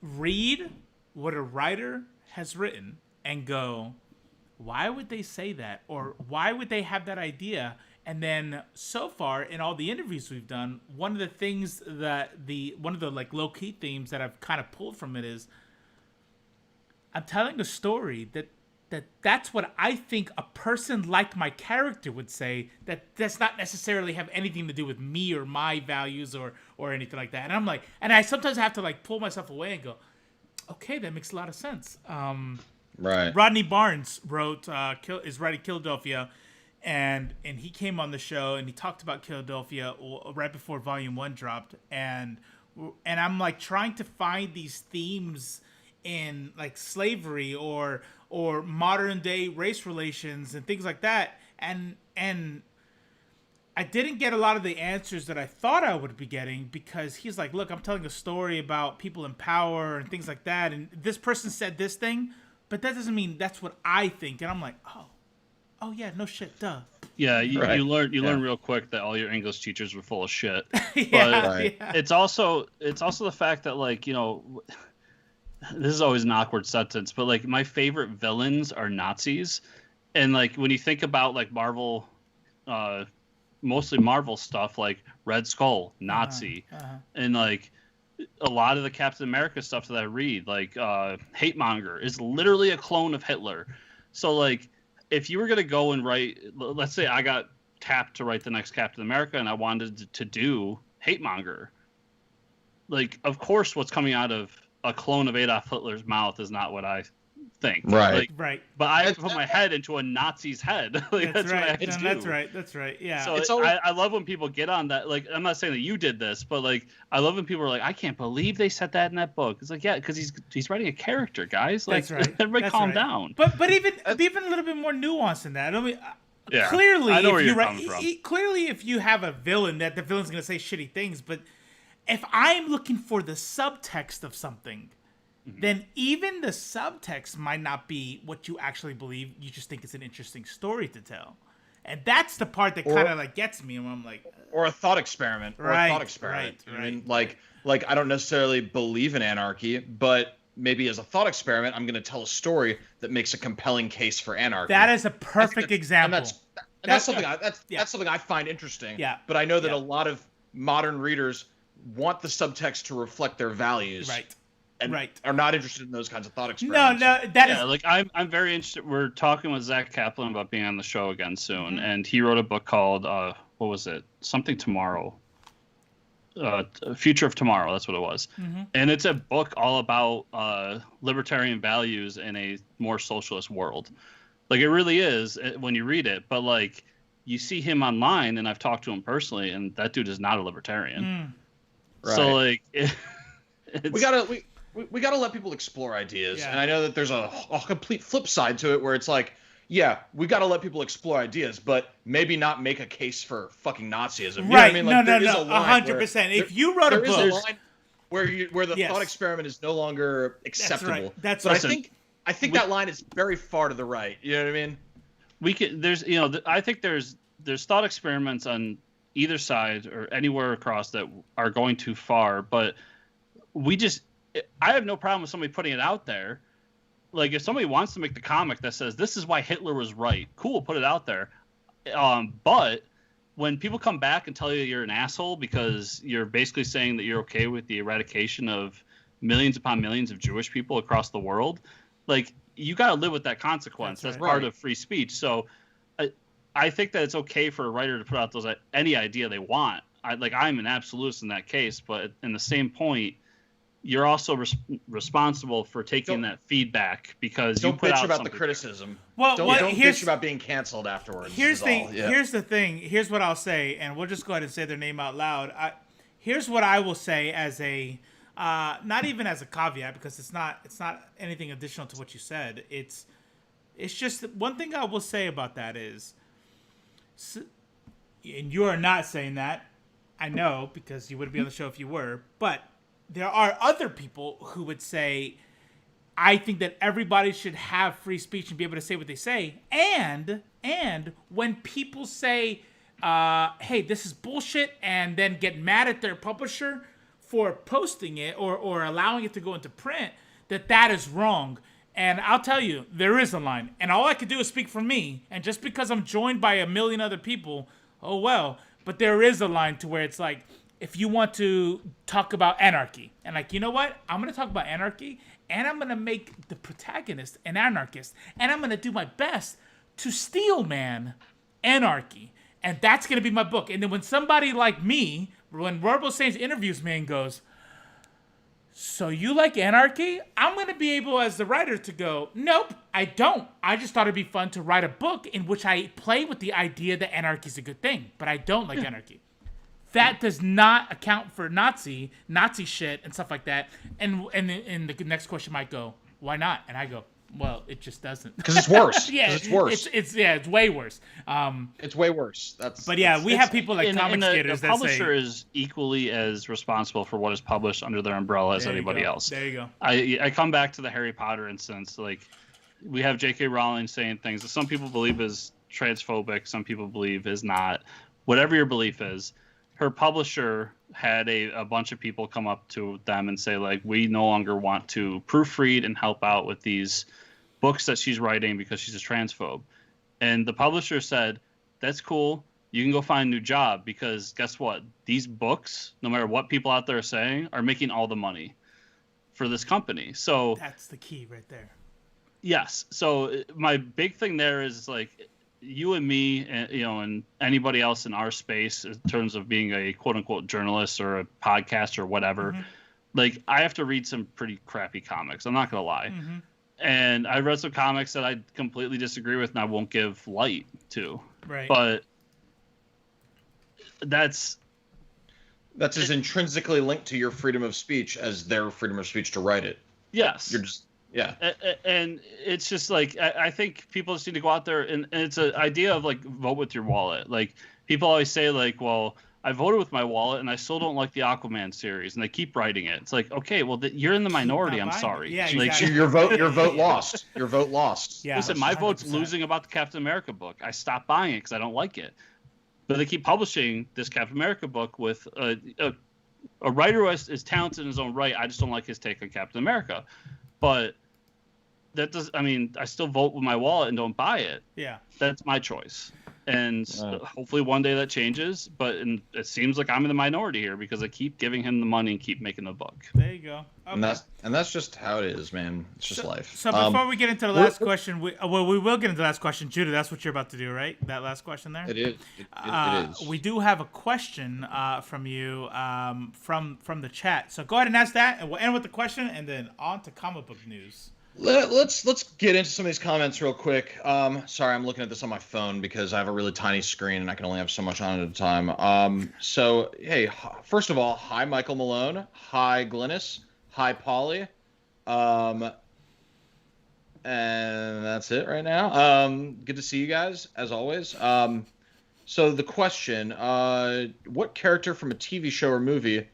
read what a writer has written and go, why would they say that? Or why would they have that idea? And then so far in all the interviews we've done, one of the things one of the like low key themes that I've kind of pulled from it is I'm telling a story that's what I think a person like my character would say, that does not necessarily have anything to do with me or my values or anything like that. And I'm like, and I sometimes have to like pull myself away and go, okay, that makes a lot of sense. Right. Rodney Barnes is writing Philadelphia, and he came on the show and he talked about Philadelphia right before Volume 1 dropped, and I'm like trying to find these themes in like slavery or modern day race relations and things like that, and I didn't get a lot of the answers that I thought I would be getting, because he's like, look, I'm telling a story about people in power and things like that, and this person said this thing, but that doesn't mean that's what I think. And I'm like, oh yeah, no shit, duh. Yeah, you learn real quick that all your English teachers were full of shit. Yeah. It's also the fact that, like, you know, this is always an awkward sentence, but like my favorite villains are Nazis, and like when you think about like Marvel, mostly Marvel stuff, like Red Skull, Nazi, and like a lot of the Captain America stuff that I read, like Hate Monger is literally a clone of Hitler. So like if you were going to go and write, let's say I got tapped to write the next Captain America and I wanted to do Hate Monger, like of course what's coming out of a clone of Adolf Hitler's mouth is not what I think. Right. Like, right. But I have to put my head into a Nazi's head. Like, that's right. what I have to do. That's right. Yeah. So It's always... I love when people get on that. Like, I'm not saying that you did this, but like, I love when people are like, I can't believe they said that in that book. It's like, yeah, because he's writing a character, guys. Like, that's right. Everybody calm down. But even a little bit more nuance in that. I mean, yeah, clearly, I know if where you you're coming from. Clearly, if you have a villain, that the villain's going to say shitty things. But if I'm looking for the subtext of something, then even the subtext might not be what you actually believe. You just think it's an interesting story to tell. And that's the part that kind of like gets me. And I'm like... Or a thought experiment. Right, a thought experiment. right. I mean, like I don't necessarily believe in anarchy, but maybe as a thought experiment, I'm going to tell a story that makes a compelling case for anarchy. That is a perfect example. And that's something that's something I find interesting. Yeah. But I know that a lot of modern readers want the subtext to reflect their values. Right. And are not interested in those kinds of thought experiments. No, like I'm very interested. We're talking with Zach Kaplan about being on the show again soon, and he wrote a book called what was it? Something Tomorrow. Future of Tomorrow. That's what it was, and it's a book all about libertarian values in a more socialist world. Like it really is when you read it, but like you see him online, and I've talked to him personally, and that dude is not a libertarian. Right. So like, we gotta let people explore ideas, and I know that there's a complete flip side to it where it's like, yeah, we gotta let people explore ideas, but maybe not make a case for fucking Nazism. You know what I mean? Like, no, 100%. If you wrote a book, there is a line where the thought experiment is no longer acceptable. That's right. But I think that line is very far to the right. You know what I mean? I think there's thought experiments on either side or anywhere across that are going too far, but I have no problem with somebody putting it out there. Like, if somebody wants to make the comic that says this is why Hitler was right, cool, put it out there. But when people come back and tell you you're an asshole because you're basically saying that you're okay with the eradication of millions upon millions of Jewish people across the world, like, you got to live with that consequence. That's part of free speech. So I think that it's okay for a writer to put out any idea they want. I'm an absolutist in that case, but in the same point, you're also responsible for taking that feedback because you put out bitch about something. The criticism. Well, don't bitch about being canceled afterwards. Here's the thing. Here's what I'll say, and we'll just go ahead and say their name out loud. Here's what I will say as a, not even as a caveat, because it's not anything additional to what you said. It's just one thing I will say about that is, and you are not saying that, I know, because you wouldn't be on the show if you were, but there are other people who would say, I think that everybody should have free speech and be able to say what they say. And when people say, hey, this is bullshit, and then get mad at their publisher for posting it or allowing it to go into print, that is wrong. And I'll tell you, there is a line. And all I could do is speak for me. And just because I'm joined by a million other people, oh well. But there is a line to where it's like, if you want to talk about anarchy, and like, you know what? I'm going to talk about anarchy, and I'm going to make the protagonist an anarchist, and I'm going to do my best to steel man anarchy. And that's going to be my book. And then when somebody like me, when Robo Saints interviews me and goes, so you like anarchy? I'm going to be able, as the writer, to go, nope, I don't. I just thought it'd be fun to write a book in which I play with the idea that anarchy is a good thing, but I don't like anarchy. That does not account for Nazi shit and stuff like that. And the next question might go, why not? And I go, well, it just doesn't. Because it's worse. Yeah, it's worse. It's way worse. It's way worse. We have people like comic skaters the that publisher is equally as responsible for what is published under their umbrella as anybody else. There you go. I come back to the Harry Potter instance. Like, we have J.K. Rowling saying things that some people believe is transphobic, some people believe is not. Whatever your belief is, her publisher had a bunch of people come up to them and say, like, we no longer want to proofread and help out with these books that she's writing because she's a transphobe. And the publisher said, that's cool. You can go find a new job, because guess what? These books, no matter what people out there are saying, are making all the money for this company. So that's the key right there. Yes. So my big thing there is, like, you and me, and anybody else in our space in terms of being a quote unquote journalist or a podcast or whatever, Mm-hmm. like, I have to read some pretty crappy comics. I'm not going to lie. Mm-hmm. And I read some comics that I completely disagree with and I won't give light to. Right. But that's as intrinsically linked to your freedom of speech as their freedom of speech to write it. yes. You're just yeah. And it's just like, I think people just need to go out there and it's an idea of, like, vote with your wallet. Like, people always say, like, well, I voted with my wallet and I still don't like the Aquaman series, and they keep writing it. It's like, okay, well, you're in the minority. I'm sorry. Yeah, Like, exactly. Your vote lost. Your vote lost. Yeah. listen, my 100%. vote's losing about the Captain America book. I stopped buying it because I don't like it. But they keep publishing this Captain America book with a writer who is talented in his own right. I just don't like his take on Captain America. But that does, I mean, I still vote with my wallet and don't buy it. Yeah. That's my choice. And hopefully one day that changes. But it seems like I'm in the minority here because I keep giving him the money and keep making the book. There you go. Okay. And that's just how it is, man. It's just life. So before we get into the last question, we will get into the last question. Judah, that's what you're about to do, right? That last question there? It is. It is. We do have a question from you from the chat. So go ahead and ask that, and we'll end with the question, and then on to comic book news. Let's get into some of these comments real quick. Sorry, I'm looking at this on my phone because I have a really tiny screen and I can only have so much on at a time. So, hey, first of all, hi, Michael Malone. Hi, Glynis. Hi, Polly. And that's it right now. Good to see you guys, as always. So the question, what character from a TV show or movie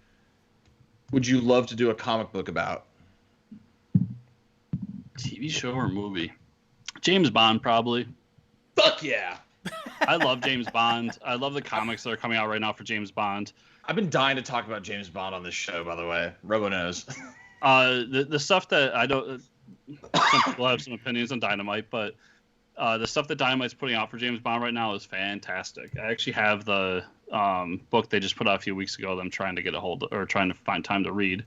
would you love to do a comic book about? TV show or movie? James Bond, probably. Fuck yeah! I love James Bond. I love the comics that are coming out right now for James Bond. I've been dying to talk about James Bond on this show, by the way. Robo knows. The stuff that I don't... Some people have some opinions on Dynamite, but the stuff that Dynamite's putting out for James Bond right now is fantastic. I actually have the book they just put out a few weeks ago that I'm trying to get a hold of, or trying to find time to read.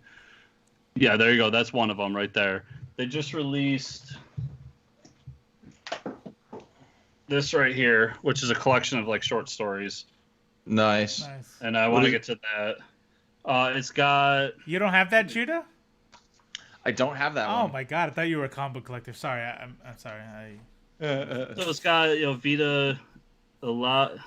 Yeah, there you go. That's one of them right there. They just released this right here, which is a collection of, like, short stories. Nice. And I want to get to that. It's got... You don't have that, Judah? I don't have that one. Oh my god, I thought you were a comic book collector. Sorry, I'm sorry. So it's got, Vita Ayla.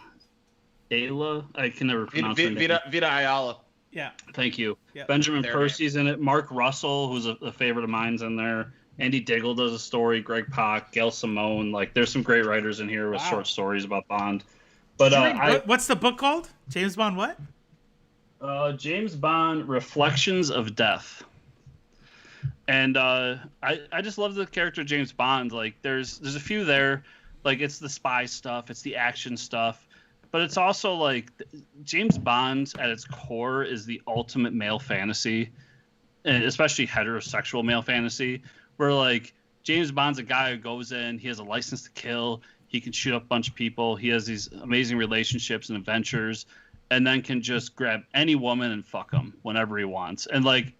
I can never pronounce her name. Vita Ayala. Yeah. Thank you. Yep. Benjamin Percy's in it. Mark Russell, who's a favorite of mine's in there. Andy Diggle does a story. Greg Pak, Gail Simone. Like, there's some great writers in here with short stories about Bond. But what's the book called? James Bond what? James Bond Reflections of Death. And I just love the character of James Bond. Like, there's a few there. Like, it's the spy stuff. It's the action stuff. But it's also, like, James Bond at its core is the ultimate male fantasy, and especially heterosexual male fantasy, where, like, James Bond's a guy who goes in, he has a license to kill, he can shoot up a bunch of people, he has these amazing relationships and adventures, and then can just grab any woman and fuck them whenever he wants. And, like,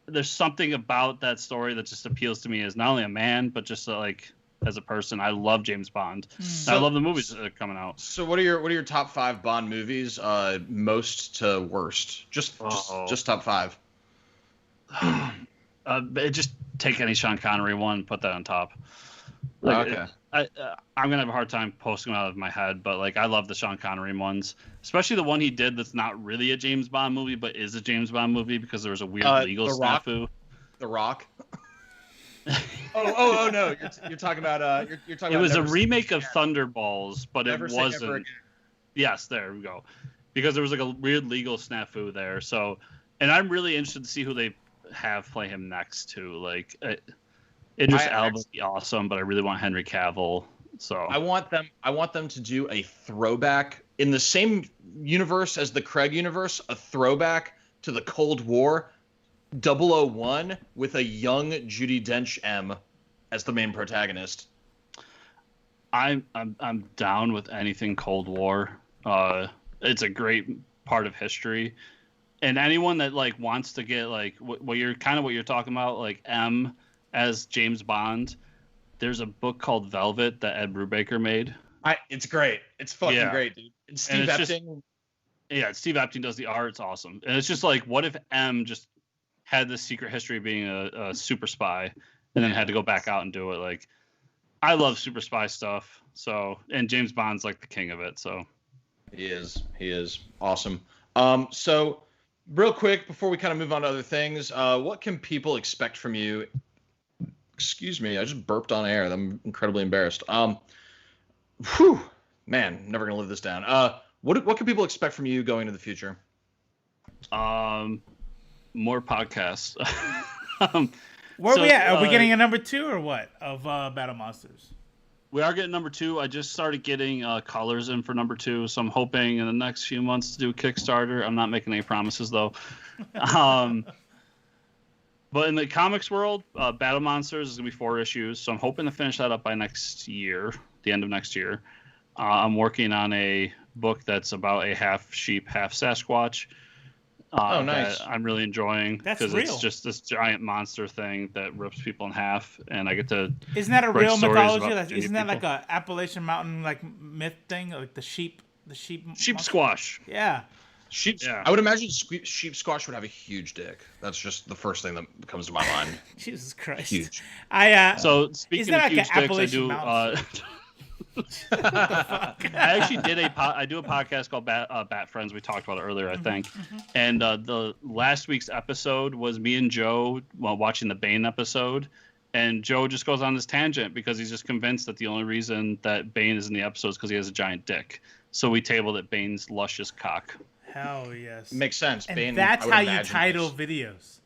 there's something about that story that just appeals to me as not only a man, but just, like... as a person. I love James Bond. I love the movies that are coming out. So what are your top 5 Bond movies, most to worst? Just top 5. Just take any Sean Connery one, put that on top. Like, Okay. I'm gonna have a hard time posting them out of my head, but like I love the Sean Connery ones, especially the one he did that's not really a James Bond movie, but is a James Bond movie because there was a weird legal The Rock? snafu. The Rock. oh no! You're talking about you're talking. It about was a Never Say remake of Never. Thunderballs, but Never it Say Never wasn't. Again. Yes, there we go. Because there was like a weird legal snafu there. So, and I'm really interested to see who they have play him next too. Like, Idris Elba would be awesome, but I really want Henry Cavill. So I want them to do a throwback in the same universe as the Craig universe, a throwback to the Cold War, 001 with a young Judi Dench M as the main protagonist. I'm down with anything Cold War. It's a great part of history, and anyone that like wants to get like what you're talking about, like M as James Bond. There's a book called Velvet that Ed Brubaker made. It's great. It's fucking great, dude. And Steve Epting. Steve Epting does the art. It's awesome. And it's just like, what if M just had this secret history of being a super spy and then had to go back out and do it? Like, I love super spy stuff. So, and James Bond's like the king of it. So He is awesome. So real quick before we kind of move on to other things, what can people expect from you? Excuse me, I just burped on air. I'm incredibly embarrassed. Whew, man, never gonna live this down. What can people expect from you going into the future? more podcasts. Where are we at? Are we getting a number 2 or what of Battle Monsters? We are getting number 2. I just started getting colors in for number 2, so I'm hoping in the next few months to do a Kickstarter. I'm not making any promises though. But in the comics world, Battle Monsters is going to be 4 issues, so I'm hoping to finish that up by next year, the end of next year. I'm working on a book that's about a half sheep, half Sasquatch. Nice. That I'm really enjoying because real. it's just this giant monster thing that rips people in half, and I get to. Isn't that a write real stories mythology? about Like, many isn't that like people. a Appalachian Mountain like myth thing? Like the sheep Sheep monster? squash? Yeah. Sheep. Yeah. I would imagine sheep squash would have a huge dick. That's just the first thing that comes to my mind. Jesus Christ. Huge. So speaking Isn't of that huge like an dicks, I Appalachian do. Mountain? I actually did I do a podcast called Bat Friends. We talked about it earlier, I think. And the last week's episode was me and Joe watching the Bane episode. And Joe just goes on this tangent because he's just convinced that the only reason that Bane is in the episode is because he has a giant dick. So we tabled it Bane's luscious cock. Hell yes. Makes sense. And Bane, that's I would how you imagine, title is- videos.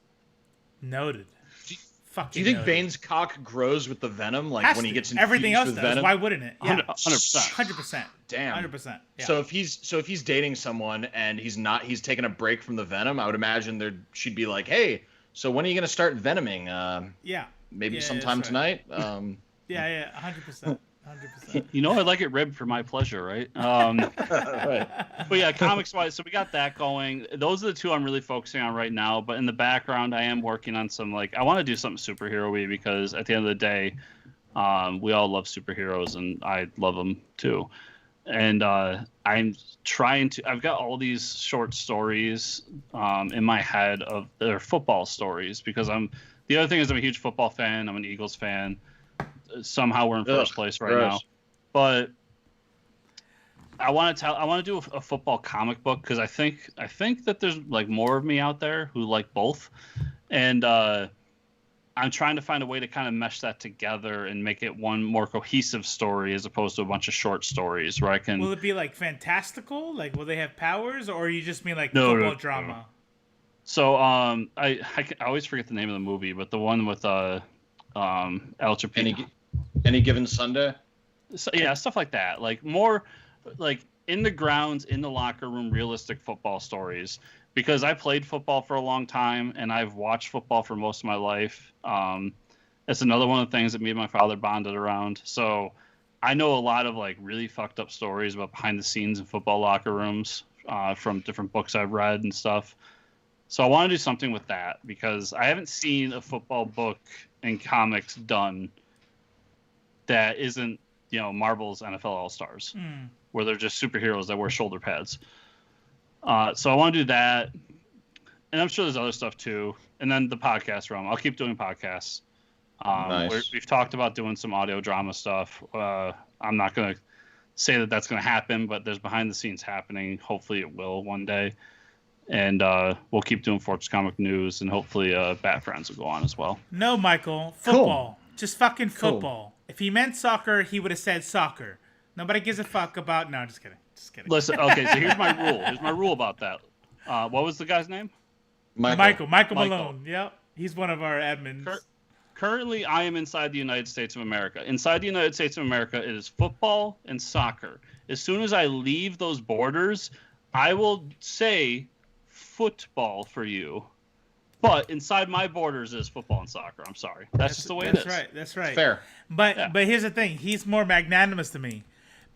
Noted. Do you think Bane's cock grows with the venom, like when he gets infused everything else with does? venom? Why wouldn't it? Yeah. 100%. 100%. Damn. 100%. Yeah. So if he's dating someone and he's taking a break from the venom, I would imagine she'd be like, hey, so when are you gonna start venoming? Yeah. Maybe Yeah, sometime that's right. tonight. Yeah. 100%. 100%. You know I like it ribbed for my pleasure, right? Right. But yeah, comics wise, so we got that going. Those are the 2 I'm really focusing on right now. But in the background, I am working on some I want to do something superhero-y because at the end of the day, we all love superheroes and I love them too. And I'm trying to. I've got all these short stories in my head of their football stories because The other thing is I'm a huge football fan. I'm an Eagles fan. Somehow we're in first place right now, but I want to do a football comic book because I think that there's like more of me out there who like both, and I'm trying to find a way to kind of mesh that together and make it one more cohesive story as opposed to a bunch of short stories where I can. Will it be like fantastical? Like, will they have powers, or you just mean like No, football no. drama? So I always forget the name of the movie, but the one with El Chapino. Any given Sunday. So, yeah, stuff like that. Like more like in the grounds, in the locker room, realistic football stories. Because I played football for a long time and I've watched football for most of my life. It's another one of the things that me and my father bonded around. So I know a lot of like really fucked up stories about behind the scenes in football locker rooms from different books I've read and stuff. So I want to do something with that because I haven't seen a football book in comics done that isn't, Marvel's NFL All-Stars, where they're just superheroes that wear shoulder pads. So I want to do that. and I'm sure there's other stuff too. And then the podcast realm. I'll keep doing podcasts. Nice. We've talked about doing some audio drama stuff. I'm not going to say that that's going to happen, but there's behind the scenes happening. Hopefully it will one day. And we'll keep doing Fortress Comic News, and hopefully Bat Friends will go on as well. No, Michael. Football. Cool. Just fucking football. Cool. If he meant soccer, he would have said soccer. Nobody gives a fuck about... No, just kidding. Just kidding. Listen, okay, so here's my rule. Here's my rule about that. What was the guy's name? Michael Malone. Yep. He's one of our admins. Currently, I am inside the United States of America. Inside the United States of America, it is football and soccer. As soon as I leave those borders, I will say football for you. But inside my borders is football and soccer. I'm sorry. That's just the way it is. That's right. Fair. But here's the thing. He's more magnanimous than me.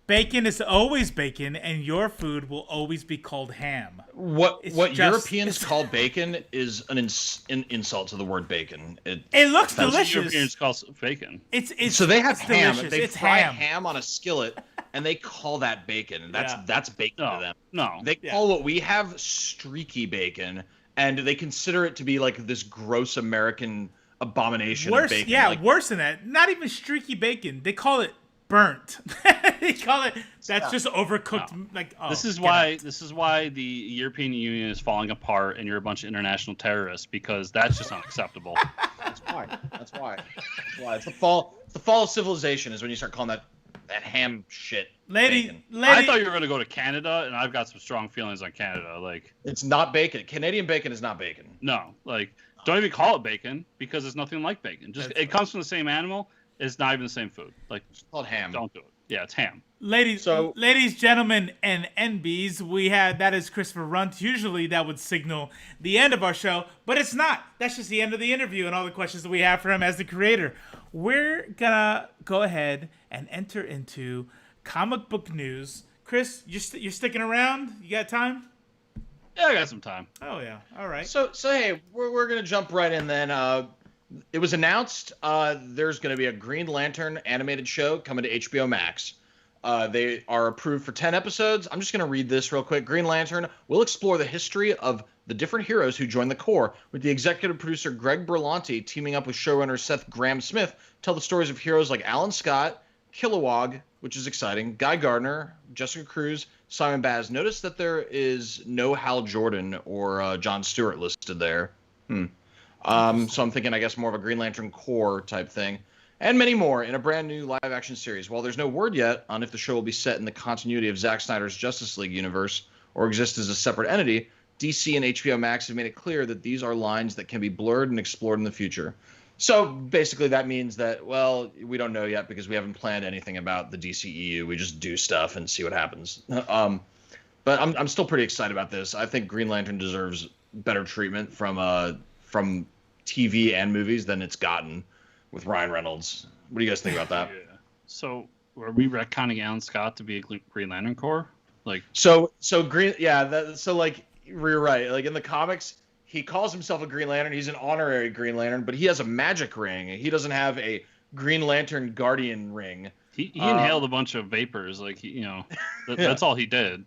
Bacon is always bacon, and your food will always be called ham. What Europeans call bacon is an insult to the word bacon. It looks delicious. Europeans call bacon. So they have ham. Delicious. They it's fry ham on a skillet, and they call that bacon. That's bacon to them. No. They call what we have streaky bacon, and they consider it to be like this gross American abomination of bacon. Yeah, worse than that. Not even streaky bacon. They call it burnt. They call it just overcooked. No. Like this is why the European Union is falling apart and you're a bunch of international terrorists, because that's just unacceptable. That's why. It's the fall of civilization is when you start calling that ham shit. Lady, I thought you were going to go to Canada, and I've got some strong feelings on Canada. Like, it's not bacon. Canadian bacon is not bacon. No, like, don't even call it bacon, because it's nothing like bacon. It comes from the same animal. It's not even the same food. Like, it's called ham. Don't do it. Yeah, it's ham. Ladies, gentlemen, and NBs, that is Christopher Rundt. Usually that would signal the end of our show, but it's not. That's just the end of the interview and all the questions that we have for him as the creator. We're gonna go ahead and enter into comic book news. Chris, you're sticking around? You got time? Yeah, I got some time. Oh yeah, all right. So hey, we're gonna jump right in then. It was announced there's going to be a Green Lantern animated show coming to HBO Max. They are approved for 10 episodes. I'm just going to read this real quick. Green Lantern will explore the history of the different heroes who joined the Corps, with the executive producer Greg Berlanti teaming up with showrunner Seth Grahame-Smith tell the stories of heroes like Alan Scott, Kilowog, which is exciting, Guy Gardner, Jessica Cruz, Simon Baz. Notice that there is no Hal Jordan or John Stewart listed there. So I'm thinking, I guess, more of a Green Lantern Corps type thing. And many more in a brand new live-action series. While there's no word yet on if the show will be set in the continuity of Zack Snyder's Justice League universe or exist as a separate entity, DC and HBO Max have made it clear that these are lines that can be blurred and explored in the future. So basically that means that, well, we don't know yet because we haven't planned anything about the DCEU. We just do stuff and see what happens. But I'm still pretty excited about this. I think Green Lantern deserves better treatment from TV and movies than it's gotten with Ryan Reynolds. What do you guys think about that? Yeah. So, were we retconning Alan Scott to be a Green Lantern Corps? Like, so Green, yeah. So like, you're right. Like in the comics, he calls himself a Green Lantern. He's an honorary Green Lantern, but he has a magic ring. He doesn't have a Green Lantern Guardian ring. He inhaled a bunch of vapors. Like, that's all he did.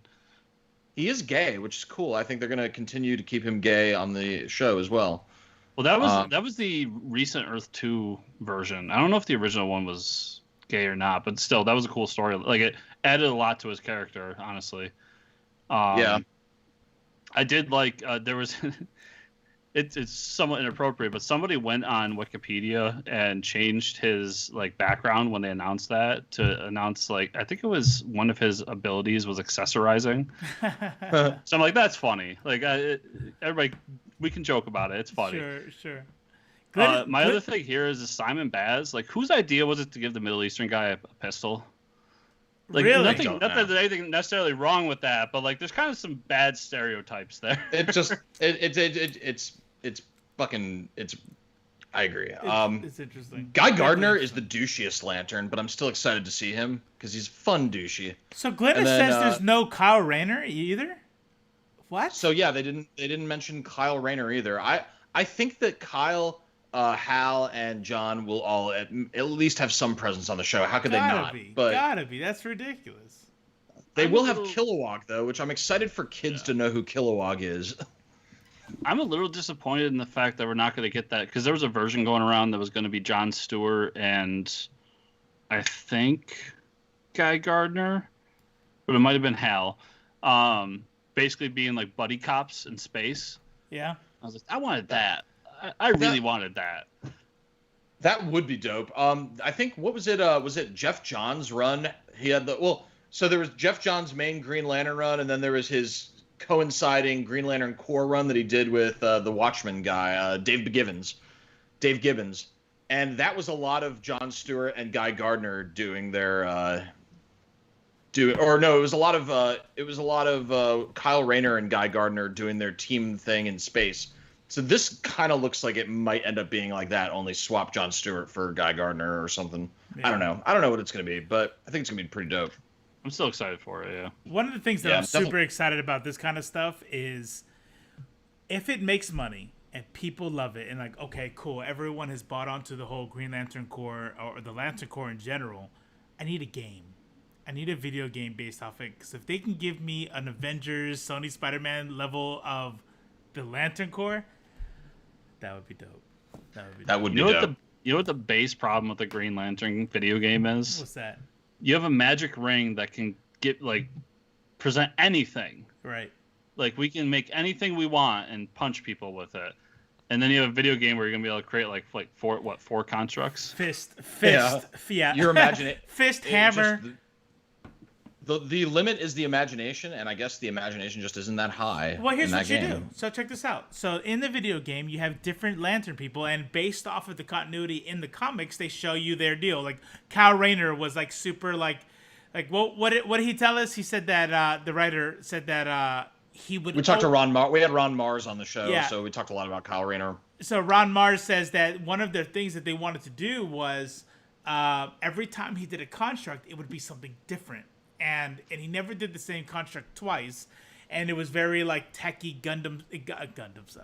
He is gay, which is cool. I think they're going to continue to keep him gay on the show as well. Well, that was the recent Earth 2 version. I don't know if the original one was gay or not, but still, that was a cool story. Like, it added a lot to his character, honestly. Yeah. I did like there was it's somewhat inappropriate, but somebody went on Wikipedia and changed his like background when they announced that to announce like I think it was one of his abilities was accessorizing. So I'm like, that's funny. Like everybody, we can joke about it. It's funny. Sure. My other thing here is Simon Baz. Like, whose idea was it to give the Middle Eastern guy a pistol? Like, really? Not that there's anything necessarily wrong with that, but like, there's kind of some bad stereotypes there. It's fucking. I agree. It's interesting. Guy Gardner is the douchiest Lantern, but I'm still excited to see him because he's fun douchey. So Glynis says there's no Kyle Rayner either. What? So yeah, they didn't mention Kyle Rayner either. I think that Kyle, Hal, and John will all at least have some presence on the show. How could they not? Gotta be. That's ridiculous. They will have Kilowog though, which I'm excited for kids to know who Kilowog is. I'm a little disappointed in the fact that we're not going to get that, because there was a version going around that was going to be Jon Stewart and I think Guy Gardner, but it might have been Hal. Basically being like buddy cops in space. Yeah. I was like, I wanted that. I really wanted that. That would be dope. I think, what was it? Was it Jeff Johns' run? He had so there was Jeff Johns' main Green Lantern run, and then there was his coinciding Green Lantern Corps run that he did with the Watchmen guy, Dave Gibbons. And that was a lot of Jon Stewart and Guy Gardner doing their it was a lot of Kyle Rayner and Guy Gardner doing their team thing in space. So this kind of looks like it might end up being like that, only swap Jon Stewart for Guy Gardner or something. Yeah. I don't know what it's going to be, but I think it's going to be pretty dope. I'm still excited for it, yeah. One of the things that I'm super excited about this kind of stuff is if it makes money and people love it and like, okay, cool, everyone has bought onto the whole Green Lantern Corps or the Lantern Corps in general, I need a game. I need a video game based off it, because if they can give me an Avengers, Sony Spider-Man level of the Lantern Corps, that would be dope. That would be dope. You know what the base problem with the Green Lantern video game is? What's that? You have a magic ring that can present anything. Right. Like, we can make anything we want and punch people with it. And then you have a video game where you're gonna be able to create like four constructs? Fist. Yeah. Your imagination. Fist, hammer. The limit is the imagination, and I guess the imagination just isn't that high. Well, here's what you do. So check this out. So in the video game, you have different Lantern people, and based off of the continuity in the comics, they show you their deal. Like Kyle Rayner was like super like what did he tell us? He said that the writer said that he would. We talked to Ron Mars. We had Ron Mars on the show, yeah. So we talked a lot about Kyle Rayner. So Ron Mars says that one of the things that they wanted to do was every time he did a construct, it would be something different. And he never did the same construct twice, and it was very like techie Gundam so,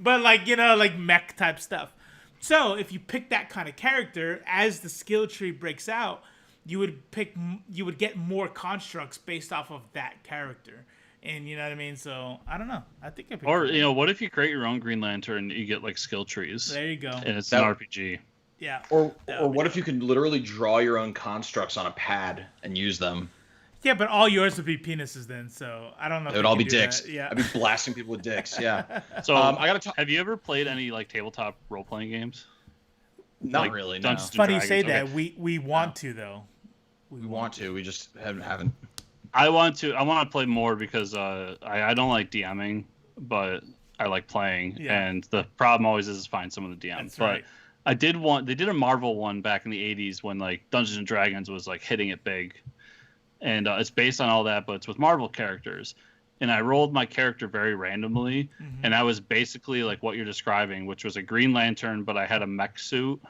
but like mech type stuff. So if you pick that kind of character, as the skill tree breaks out, you would get more constructs based off of that character, and you know what I mean. So I don't know. I think what if you create your own Green Lantern and you get like skill trees? There you go. And it's an RPG. Yeah. Or what if you can literally draw your own constructs on a pad and use them? Yeah, but all yours would be penises then, so I don't know. It would all be dicks. That. Yeah. I'd be blasting people with dicks. Yeah. So I gotta have you ever played any like tabletop role playing games? Not really. No. It's funny you say that. We want to though. We want to. We just haven't. I want to play more because I don't like DMing, but I like playing. Yeah. And the problem always is find someone to DM. That's but right. they did a Marvel one back in the 80s when like Dungeons and Dragons was like hitting it big. And it's based on all that, but it's with Marvel characters. And I rolled my character very randomly, and I was basically like what you're describing, which was a Green Lantern, but I had a mech suit,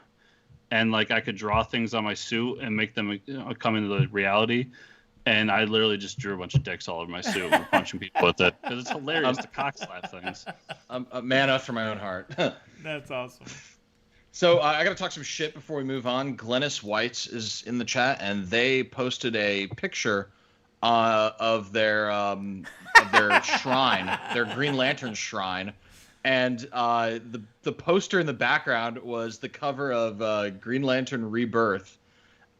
and like I could draw things on my suit and make them come into the reality. And I literally just drew a bunch of dicks all over my suit and punching people with it because it's hilarious to cock slap things. I'm a man after my own heart. That's awesome. So I got to talk some shit before we move on. Glennis Whites is in the chat, and they posted a picture of their shrine, their Green Lantern shrine, and the poster in the background was the cover of Green Lantern Rebirth,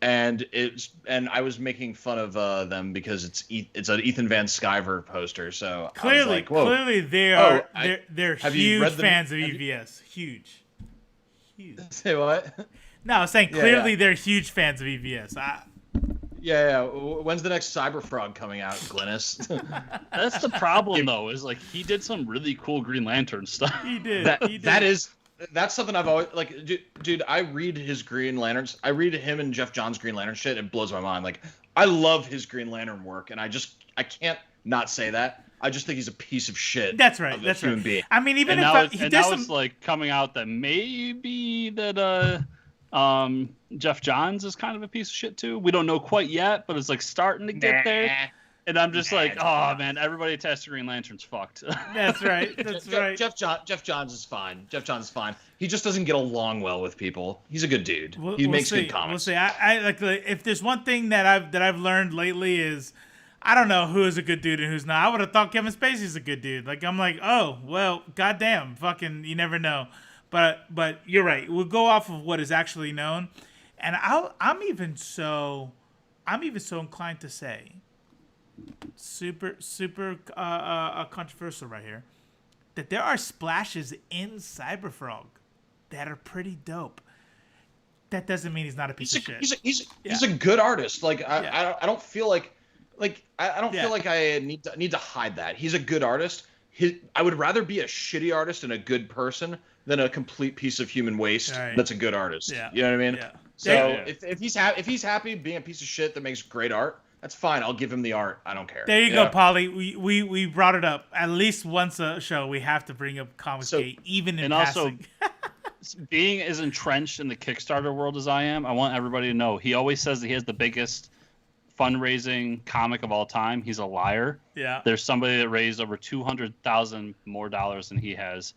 and I was making fun of them because it's an Ethan Van Sciver poster. So clearly, I was like, whoa. Clearly they're huge fans of EVS. Huge. Say what? No, I was saying clearly they're huge fans of EVS. Yeah. When's the next Cyberfrog coming out, Glennis? That's the problem, though, is like he did some really cool Green Lantern stuff. He did. That's something I've always like, dude. I read his Green Lanterns. I read him and Jeff Johns' Green Lantern shit. It blows my mind. Like, I love his Green Lantern work, and I can't not say that. I just think he's a piece of shit. That's right. That's human right. Being. I mean, even it's like coming out that maybe that Jeff Johns is kind of a piece of shit too. We don't know quite yet, but it's like starting to get there. And I'm just man, everybody attached to Green Lantern's fucked. That's right. That's right. Jeff Johns is fine. Jeff Johns is fine. He just doesn't get along well with people. He's a good dude. He makes good comics. We'll see. I like if there's one thing that I've learned lately is I don't know who is a good dude and who's not. I would have thought Kevin Spacey's a good dude. Like, I'm like, oh, well, goddamn, fucking, you never know. But you're right. We'll go off of what is actually known. And I'm even so inclined to say, super controversial right here, that there are splashes in Cyberfrog that are pretty dope. That doesn't mean he's not a piece of shit. He's a good artist. Like I don't feel like I don't Yeah. feel like I need to hide that. He's a good artist. I would rather be a shitty artist and a good person than a complete piece of human waste that's a good artist. Yeah. You know what I mean? Yeah. So if he's happy being a piece of shit that makes great art, that's fine. I'll give him the art. I don't care. There you go, Polly. We brought it up. At least once a show, we have to bring up Comicsgate, even in passing. Also, being as entrenched in the Kickstarter world as I am, I want everybody to know he always says that he has the biggest fundraising comic of all time. He's a liar. Yeah. There's somebody that raised over $200,000 more dollars than he has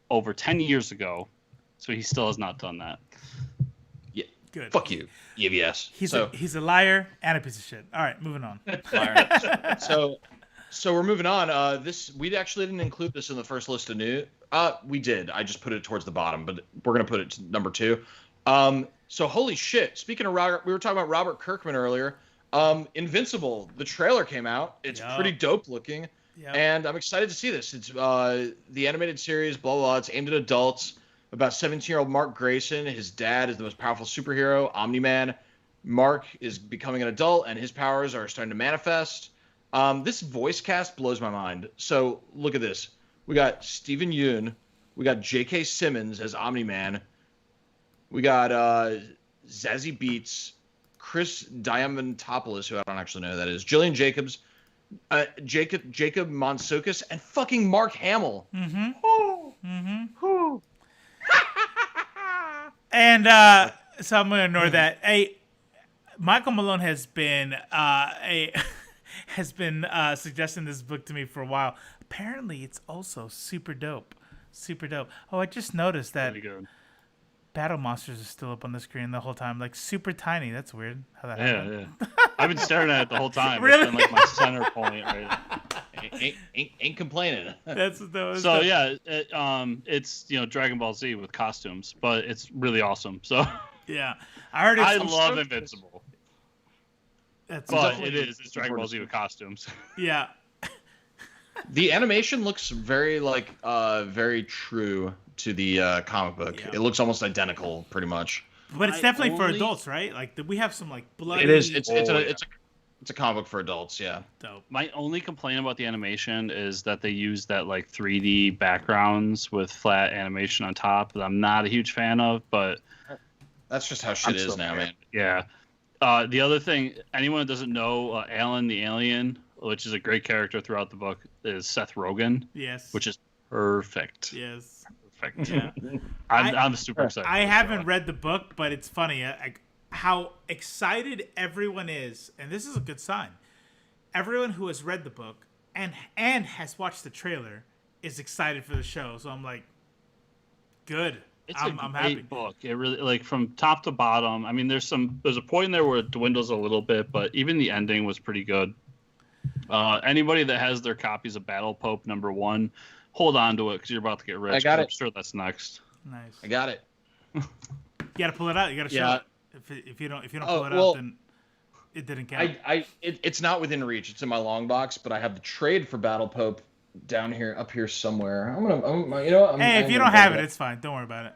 over 10 years ago, so he still has not done that. Yeah. Good. Fuck you, EVS. He's a liar and a piece of shit. All right, moving on. So we're moving on. We actually didn't include this in the first list of news. We did. I just put it towards the bottom, but we're gonna put it to number 2. So holy shit. Speaking of Robert, we were talking about Robert Kirkman earlier. Invincible, the trailer came out. It's pretty dope looking, and I'm excited to see this. It's the animated series, blah, blah, blah. It's aimed at adults. About 17-year-old Mark Grayson. His dad is the most powerful superhero, Omni-Man. Mark is becoming an adult, and his powers are starting to manifest. This voice cast blows my mind. So look at this. We got Steven Yeun. We got J.K. Simmons as Omni-Man. We got Zazie Beetz, Chris Diamantopoulos, who I don't actually know who that is, Jillian Jacobs, Jacob Mantzoukas, and fucking Mark Hamill. Mm-hmm. Oh. Mm-hmm. Oh. And so I'm gonna ignore that. Hey, Michael Malone has been suggesting this book to me for a while. Apparently, it's also super dope. Super dope. Oh, I just noticed that Battle Monsters is still up on the screen the whole time, like super tiny. That's weird. How that happened. Yeah. I've been staring at it the whole time. Really? It's been like my center point right. Ain't complaining. That's So dope. yeah, it's Dragon Ball Z with costumes, but it's really awesome. So Yeah, I heard it's. I love Invincible. That's But it's Dragon Ball Z with costumes. Yeah. The animation looks very very true to the comic book. Yeah. It looks almost identical, pretty much. But it's definitely for adults, right? Like we have some like bloody. It is. It's a comic book for adults. Yeah. Dope. My only complaint about the animation is that they use that like 3D backgrounds with flat animation on top that I'm not a huge fan of, but That's just how shit is now, man. yeah. The other thing, anyone that doesn't know, Alan the Alien, which is a great character throughout the book, is Seth Rogen. Yes. Which is perfect. Yes. Perfect. Yeah. I'm super excited. I haven't read the book, but it's funny how excited everyone is, and this is a good sign. Everyone who has read the book and has watched the trailer is excited for the show. So I'm like, good. I'm great happy. book. It really, like, from top to bottom. I mean, there's a point in there where it dwindles a little bit, but even the ending was pretty good. Anybody that has their copies of Battle Pope #1, hold on to it because you're about to get rich. I got it. I'm sure that's next. Nice. I got it. You got to pull it out. You got to show Yeah. it. If you don't pull it out, then it didn't count. It's not within reach. It's in my long box, but I have the trade for Battle Pope up here somewhere. Hey, if you don't have it, it's fine. Don't worry about it.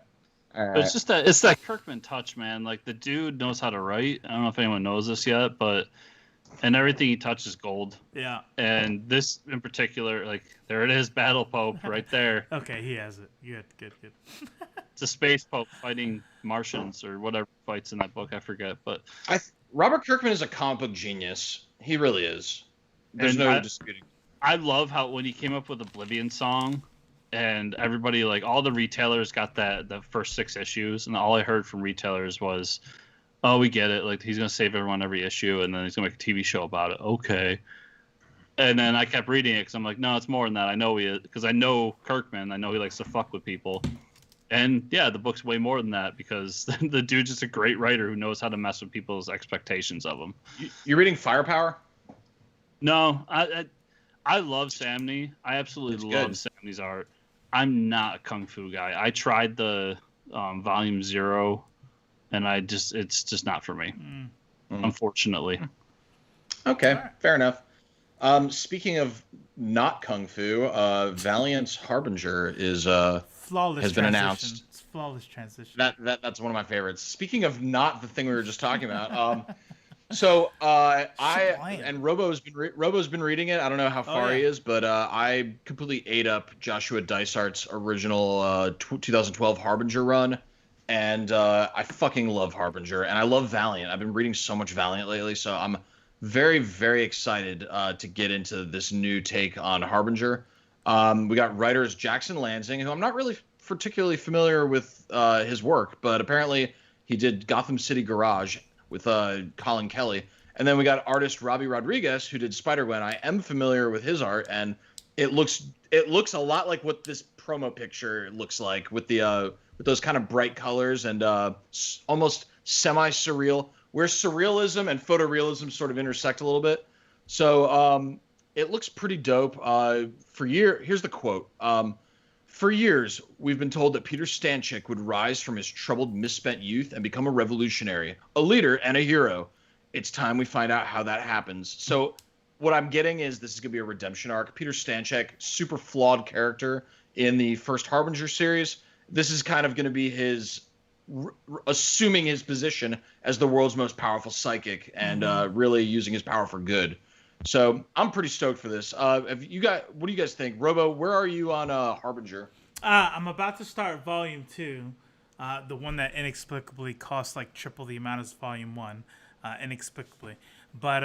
All right. But it's just that Kirkman touch, man. Like, the dude knows how to write. I don't know if anyone knows this yet, and everything he touches gold. Yeah. And this in particular, like, there it is, Battle Pope right there. Okay, he has it. Good. It's a space Pope fighting Martians or whatever fights in that book. I forget, but Robert Kirkman is a comic book genius. He really is. There's no disputing. I love how when he came up with Oblivion Song, and everybody, like, all the retailers got the first 6 issues, and all I heard from retailers was, "Oh, we get it. Like, he's gonna save everyone every issue, and then he's gonna make a TV show about it." Okay. And then I kept reading it because I'm like, no, it's more than that. I know because I know Kirkman. I know he likes to fuck with people. And yeah, the book's way more than that because the dude's just a great writer who knows how to mess with people's expectations of him. You're reading Firepower? No, I love Samney. I absolutely love Samney's art. I'm not a Kung Fu guy. I tried the Volume 0, and it's just not for me, unfortunately. Okay, fair enough. Speaking of not Kung Fu, Valiant's Harbinger has been announced. It's flawless transition. That's one of my favorites. Speaking of not the thing we were just talking about, so Robo's been reading it. I don't know how far he is, but I completely ate up Joshua Dysart's original 2012 Harbinger run, and I fucking love Harbinger, and I love Valiant. I've been reading so much Valiant lately, so I'm very, very excited to get into this new take on Harbinger. We got writers Jackson Lansing, who I'm not really particularly familiar with his work, but apparently he did Gotham City Garage with Colin Kelly. And then we got artist Robbie Rodriguez, who did Spider-Gwen. I am familiar with his art, and it looks a lot like what this promo picture looks like, with those kind of bright colors and almost semi-surreal, where surrealism and photorealism sort of intersect a little bit. So it looks pretty dope. Here's the quote. For years, we've been told that Peter Stanchik would rise from his troubled, misspent youth and become a revolutionary, a leader, and a hero. It's time we find out how that happens. So what I'm getting is this is going to be a redemption arc. Peter Stanchik, super flawed character in the first Harbinger series. This is kind of going to be his assuming his position as the world's most powerful psychic and really using his power for good. So I'm pretty stoked for this. What do you guys think? Robo, where are you on Harbinger? I'm about to start Volume 2, the one that inexplicably costs like triple the amount as Volume 1, inexplicably. But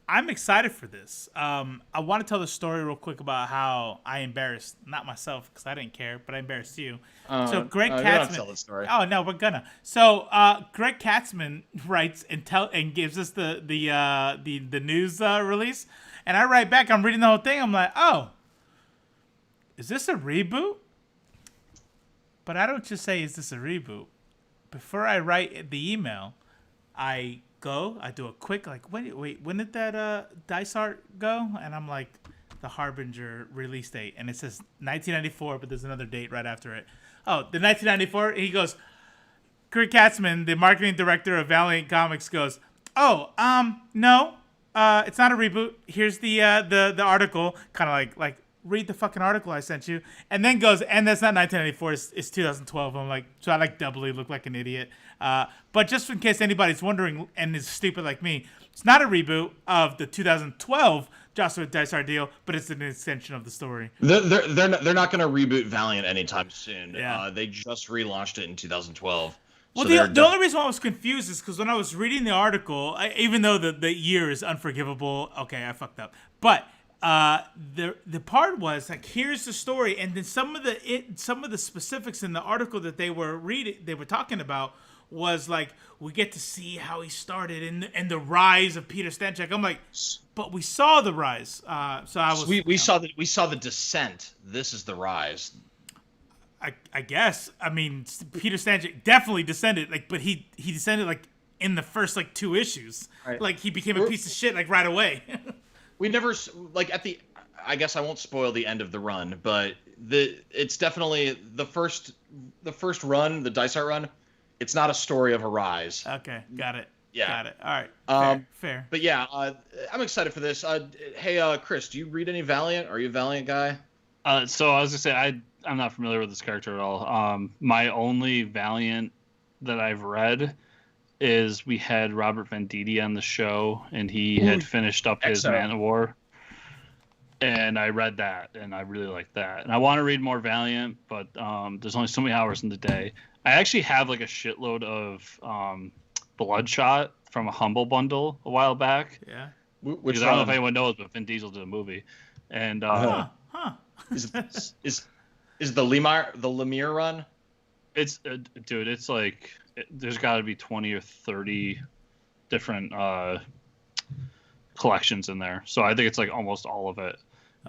I'm excited for this. I want to tell the story real quick about how I embarrassed, not myself because I didn't care, but I embarrassed you. So Greg Katzman. Tell the story. Oh no, we're gonna. So Greg Katzman writes and gives us the news release, and I write back. I'm reading the whole thing. I'm like, oh, is this a reboot? But I don't just say, is this a reboot? Before I write the email, I do a quick, like, wait, when did that Dysart go? And I'm like, the Harbinger release date. And it says 1994, but there's another date right after it. Oh, the 1994, he goes, Greg Katzman, the marketing director of Valiant Comics, goes, no, it's not a reboot. Here's the article, kind of like, read the fucking article I sent you. And then goes, and that's not 1994, it's 2012. I'm like, so I like doubly look like an idiot. But just in case anybody's wondering and is stupid like me, it's not a reboot of the 2012 Joshua Dysart deal, but it's an extension of the story. They're not going to reboot Valiant anytime soon. Yeah. They just relaunched it in 2012. Well, so the only reason why I was confused is because when I was reading the article, even though the year is unforgivable, okay, I fucked up. But the part was like, here's the story, and then some of the specifics in the article that they were talking about was like, we get to see how he started and the rise of Peter Stanchik. I'm like, but we saw the rise. So I was we saw the descent. This is the rise. I guess. I mean, Peter Stanchik definitely descended, like, but he descended like in the first like 2 issues. Right. Like he became a piece of shit like right away. We never like I guess I won't spoil the end of the run, but it's definitely the first run, the Dysart run. It's not a story of a rise. Okay, got it. Yeah, got it. All right, fair. But yeah, I'm excited for this. Hey, Chris, do you read any Valiant? Are you a Valiant guy? So I was gonna say I'm not familiar with this character at all. My only Valiant that I've read is we had Robert Venditti on the show, and he had finished up his Man of War. And I read that, and I really liked that. And I want to read more Valiant, but there's only so many hours in the day. I actually have like a shitload of Bloodshot from a Humble bundle a while back. Yeah. Which I don't know if anyone knows, but Vin Diesel did a movie. And is the Lemire run? It's dude, it's like there's got to be 20 or 30 different collections in there. So I think it's like almost all of it.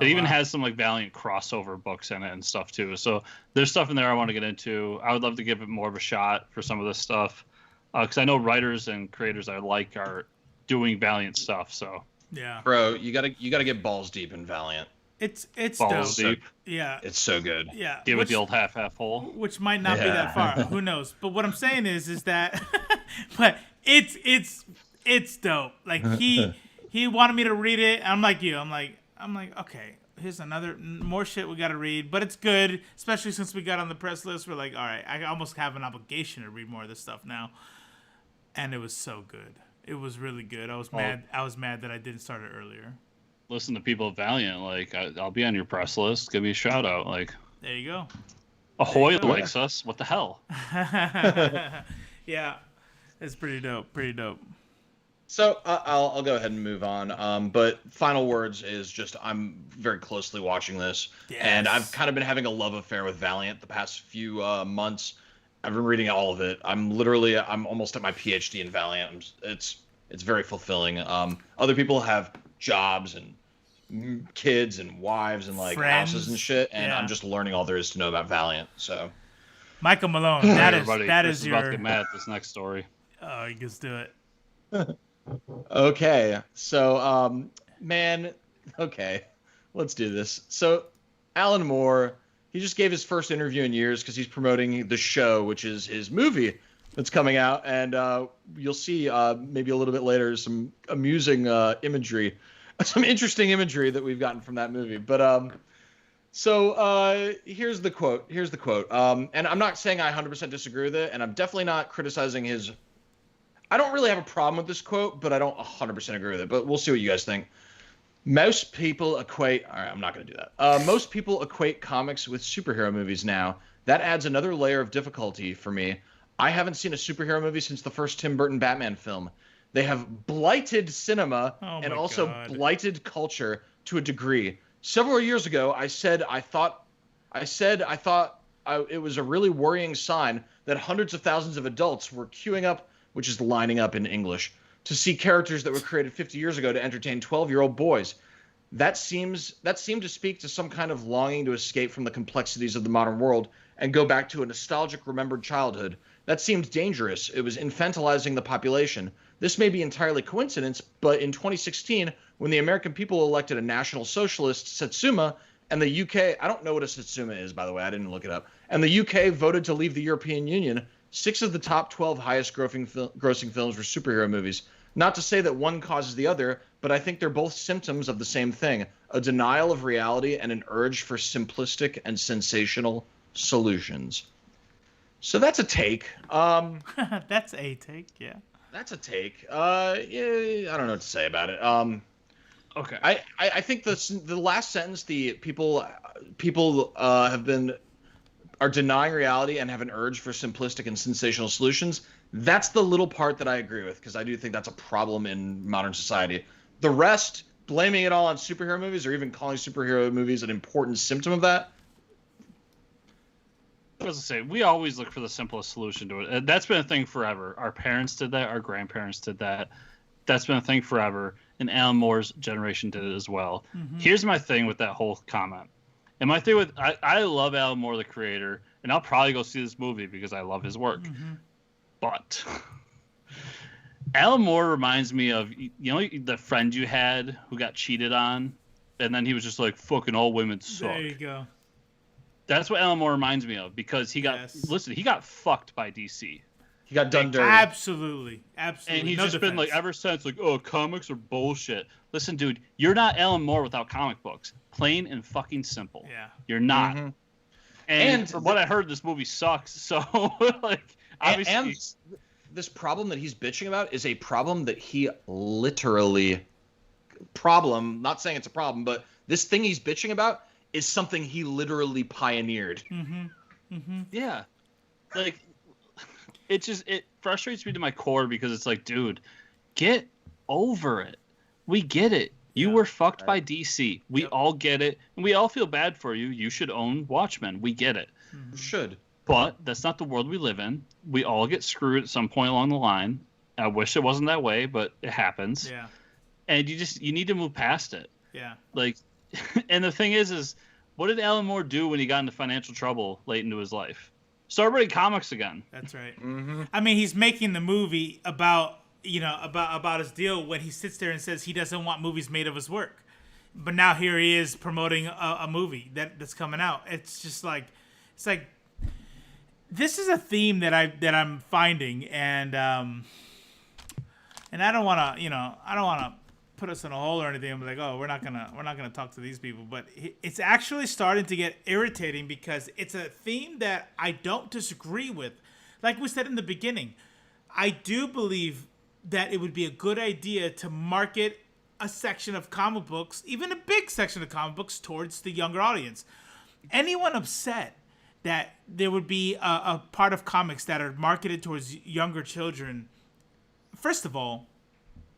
It even has some like Valiant crossover books in it and stuff too. So there's stuff in there I want to get into. I would love to give it more of a shot for some of this stuff, because I know writers and creators I like are doing Valiant stuff. So Yeah. Bro, you gotta get balls deep in Valiant. It's balls dope. deep. Yeah. It's so good. Yeah. Give it the old half hole. Which might not be that far. Yeah. Who knows? But what I'm saying is that, but it's dope. Like he wanted me to read it. I'm like you. I'm like okay. Here's more shit we gotta read. But it's good, especially since we got on the press list. We're like, all right, I almost have an obligation to read more of this stuff now. And it was so good. It was really good. I was mad. I was mad that I didn't start it earlier. Listen to people at Valiant. Like, I'll be on your press list. Give me a shout out. Like, there you go. Ahoy likes us. What the hell? Yeah, it's pretty dope. Pretty dope. So I'll go ahead and move on. But final words is just I'm very closely watching this, and I've kind of been having a love affair with Valiant the past few months. I've been reading all of it. I'm almost at my PhD in Valiant. It's very fulfilling. Other people have jobs and kids and wives and like Friends. houses and shit, and Yeah. I'm just learning all there is to know about Valiant. So Michael Malone, that is Chris your. about to get mad at this next story. Oh, you just do it. okay, so man, okay, let's do this. So Alan Moore, he just gave his first interview in years because he's promoting The Show, which is his movie that's coming out, and you'll see maybe a little bit later some amusing imagery, some interesting imagery that we've gotten from that movie. But so here's the quote. And I'm not saying I 100% disagree with it, and I'm definitely not criticizing his. I don't really have a problem with this quote, but I don't 100% agree with it. But we'll see what you guys think. Most people equate. All right, I'm not going to do that. Most people equate comics with superhero movies now. That adds another layer of difficulty for me. I haven't seen a superhero movie since the first Tim Burton Batman film. They have blighted cinema and also blighted culture to a degree. Several years ago, I said I thought it was a really worrying sign that hundreds of thousands of adults were queuing up, which is lining up in English, to see characters that were created 50 years ago to entertain 12-year-old boys. That seemed to speak to some kind of longing to escape from the complexities of the modern world and go back to a nostalgic remembered childhood. That seemed dangerous. It was infantilizing the population. This may be entirely coincidence, but in 2016, when the American people elected a national socialist, Satsuma, and the UK, I don't know what a Satsuma is, by the way, I didn't look it up, and the UK voted to leave the European Union, 6 of the top 12 highest grossing films were superhero movies. Not to say that one causes the other, but I think they're both symptoms of the same thing, a denial of reality and an urge for simplistic and sensational solutions. So that's a take. That's a take, yeah. That's a take. Yeah, I don't know what to say about it. Okay. I think the last sentence, the people are denying reality and have an urge for simplistic and sensational solutions. That's the little part that I agree with, because I do think that's a problem in modern society. The rest, blaming it all on superhero movies or even calling superhero movies an important symptom of that. I was to say, we always look for the simplest solution to it. That's been a thing forever. Our parents did that. Our grandparents did that. That's been a thing forever. And Alan Moore's generation did it as well. Mm-hmm. Here's my thing with that whole comment. And my thing with, I love Alan Moore, the creator, and I'll probably go see this movie because I love his work. Mm-hmm. But Alan Moore reminds me of, the friend you had who got cheated on, and then he was just like, fucking all women suck. There you go. That's what Alan Moore reminds me of, because he got he got fucked by DC. He got done dirty. Absolutely. And he's just been like, ever since, like, oh, comics are bullshit. Listen, dude, you're not Alan Moore without comic books. Plain and fucking simple. Yeah. You're not. Mm-hmm. And from what I heard, this movie sucks. So, like, obviously. And this problem that he's bitching about is a problem that he literally. Not saying it's a problem, but this thing he's bitching about is something he literally pioneered. Mm-hmm. Mm-hmm. Yeah. Like, it frustrates me to my core, because it's like, dude, get over it. We get it. You were fucked by DC. We all get it. And we all feel bad for you. You should own Watchmen. We get it. Mm-hmm. Should. But that's not the world we live in. We all get screwed at some point along the line. I wish it wasn't that way, but it happens. Yeah. And you need to move past it. Yeah. Like, and the thing is what did Alan Moore do when he got into financial trouble late into his life? Start reading comics again. That's right. Mm-hmm. I mean, he's making the movie about about his deal when he sits there and says he doesn't want movies made of his work, but now here he is promoting a movie that's coming out. It's just like, this is a theme that I'm finding, and I don't want to put us in a hole or anything. I'm like, oh, we're not gonna talk to these people, but it's actually starting to get irritating because it's a theme that I don't disagree with. Like we said in the beginning, I do believe that it would be a good idea to market a section of comic books, even a big section of comic books, towards the younger audience. Anyone upset that there would be a part of comics that are marketed towards younger children, first of all,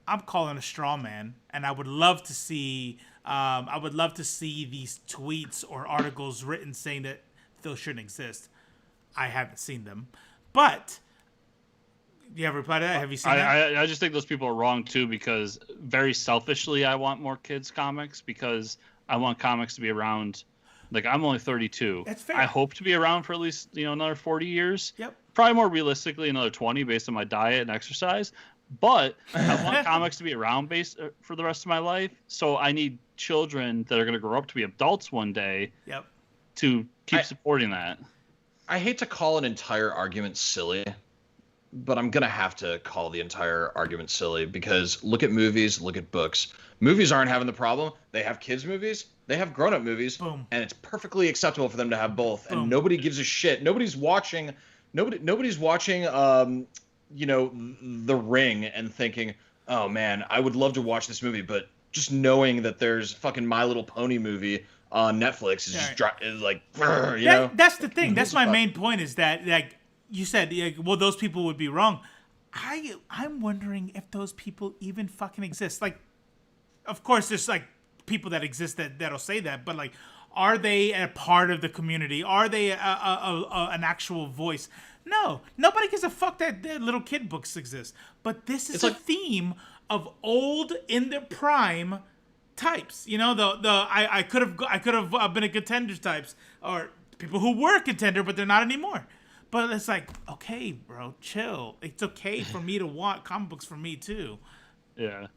I'm calling a straw man, and I would love to see these tweets or articles written saying that those shouldn't exist. I haven't seen them, but do you have a reply to that? Have you seen that? I just think those people are wrong too, because very selfishly, I want more kids comics because I want comics to be around. Like, I'm only 32. That's fair. I hope to be around for at least another 40 years. Yep. Probably more realistically another 20 based on my diet and exercise. But I want comics to be around for the rest of my life. So I need children that are going to grow up to be adults one day. Yep. To keep supporting that. I hate to call an entire argument silly, but I'm going to have to call the entire argument silly because look at movies, look at books. Movies aren't having the problem. They have kids' movies. They have grown-up movies. Boom. And it's perfectly acceptable for them to have both. Boom. And nobody gives a shit. Nobody's watching The Ring and thinking, oh man, I would love to watch this movie, but just knowing that there's fucking My Little Pony movie on Netflix is like, you know? That's the thing. That's my main point, is that, like you said, well, those people would be wrong. I'm wondering if those people even fucking exist. Like, of course, there's like people that exist that'll say that, but like, are they a part of the community? Are they an actual voice? No, nobody gives a fuck that little kid books exist. But this is a theme of old in their prime types. You know, I could have been a contender types, or people who were contender but they're not anymore. But it's like, okay, bro, chill. It's okay for me to want comic books for me too. Yeah,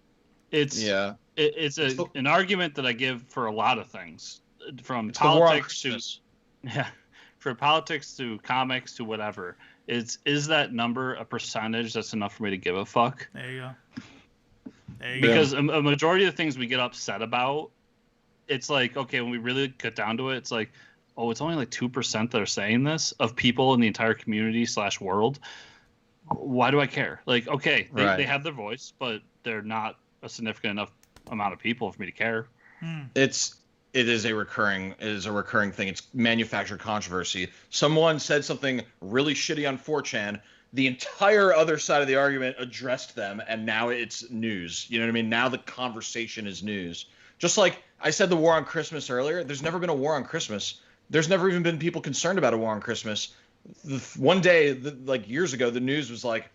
it's an argument that I give for a lot of things, from politics to comics to whatever. Is that number a percentage that's enough for me to give a fuck? There you go. Because a majority of the things we get upset about, it's like, okay, when we really get down to it, it's like, oh, it's only like 2% that are saying this of people in the entire community / world. Why do I care? Like, okay, they have their voice, but they're not a significant enough amount of people for me to care. It is a recurring thing. It's manufactured controversy. Someone said something really shitty on 4chan. The entire other side of the argument addressed them, and now it's news. You know what I mean? Now the conversation is news. Just like I said the war on Christmas earlier, there's never been a war on Christmas. There's never even been people concerned about a war on Christmas. One day, like years ago, the news was like,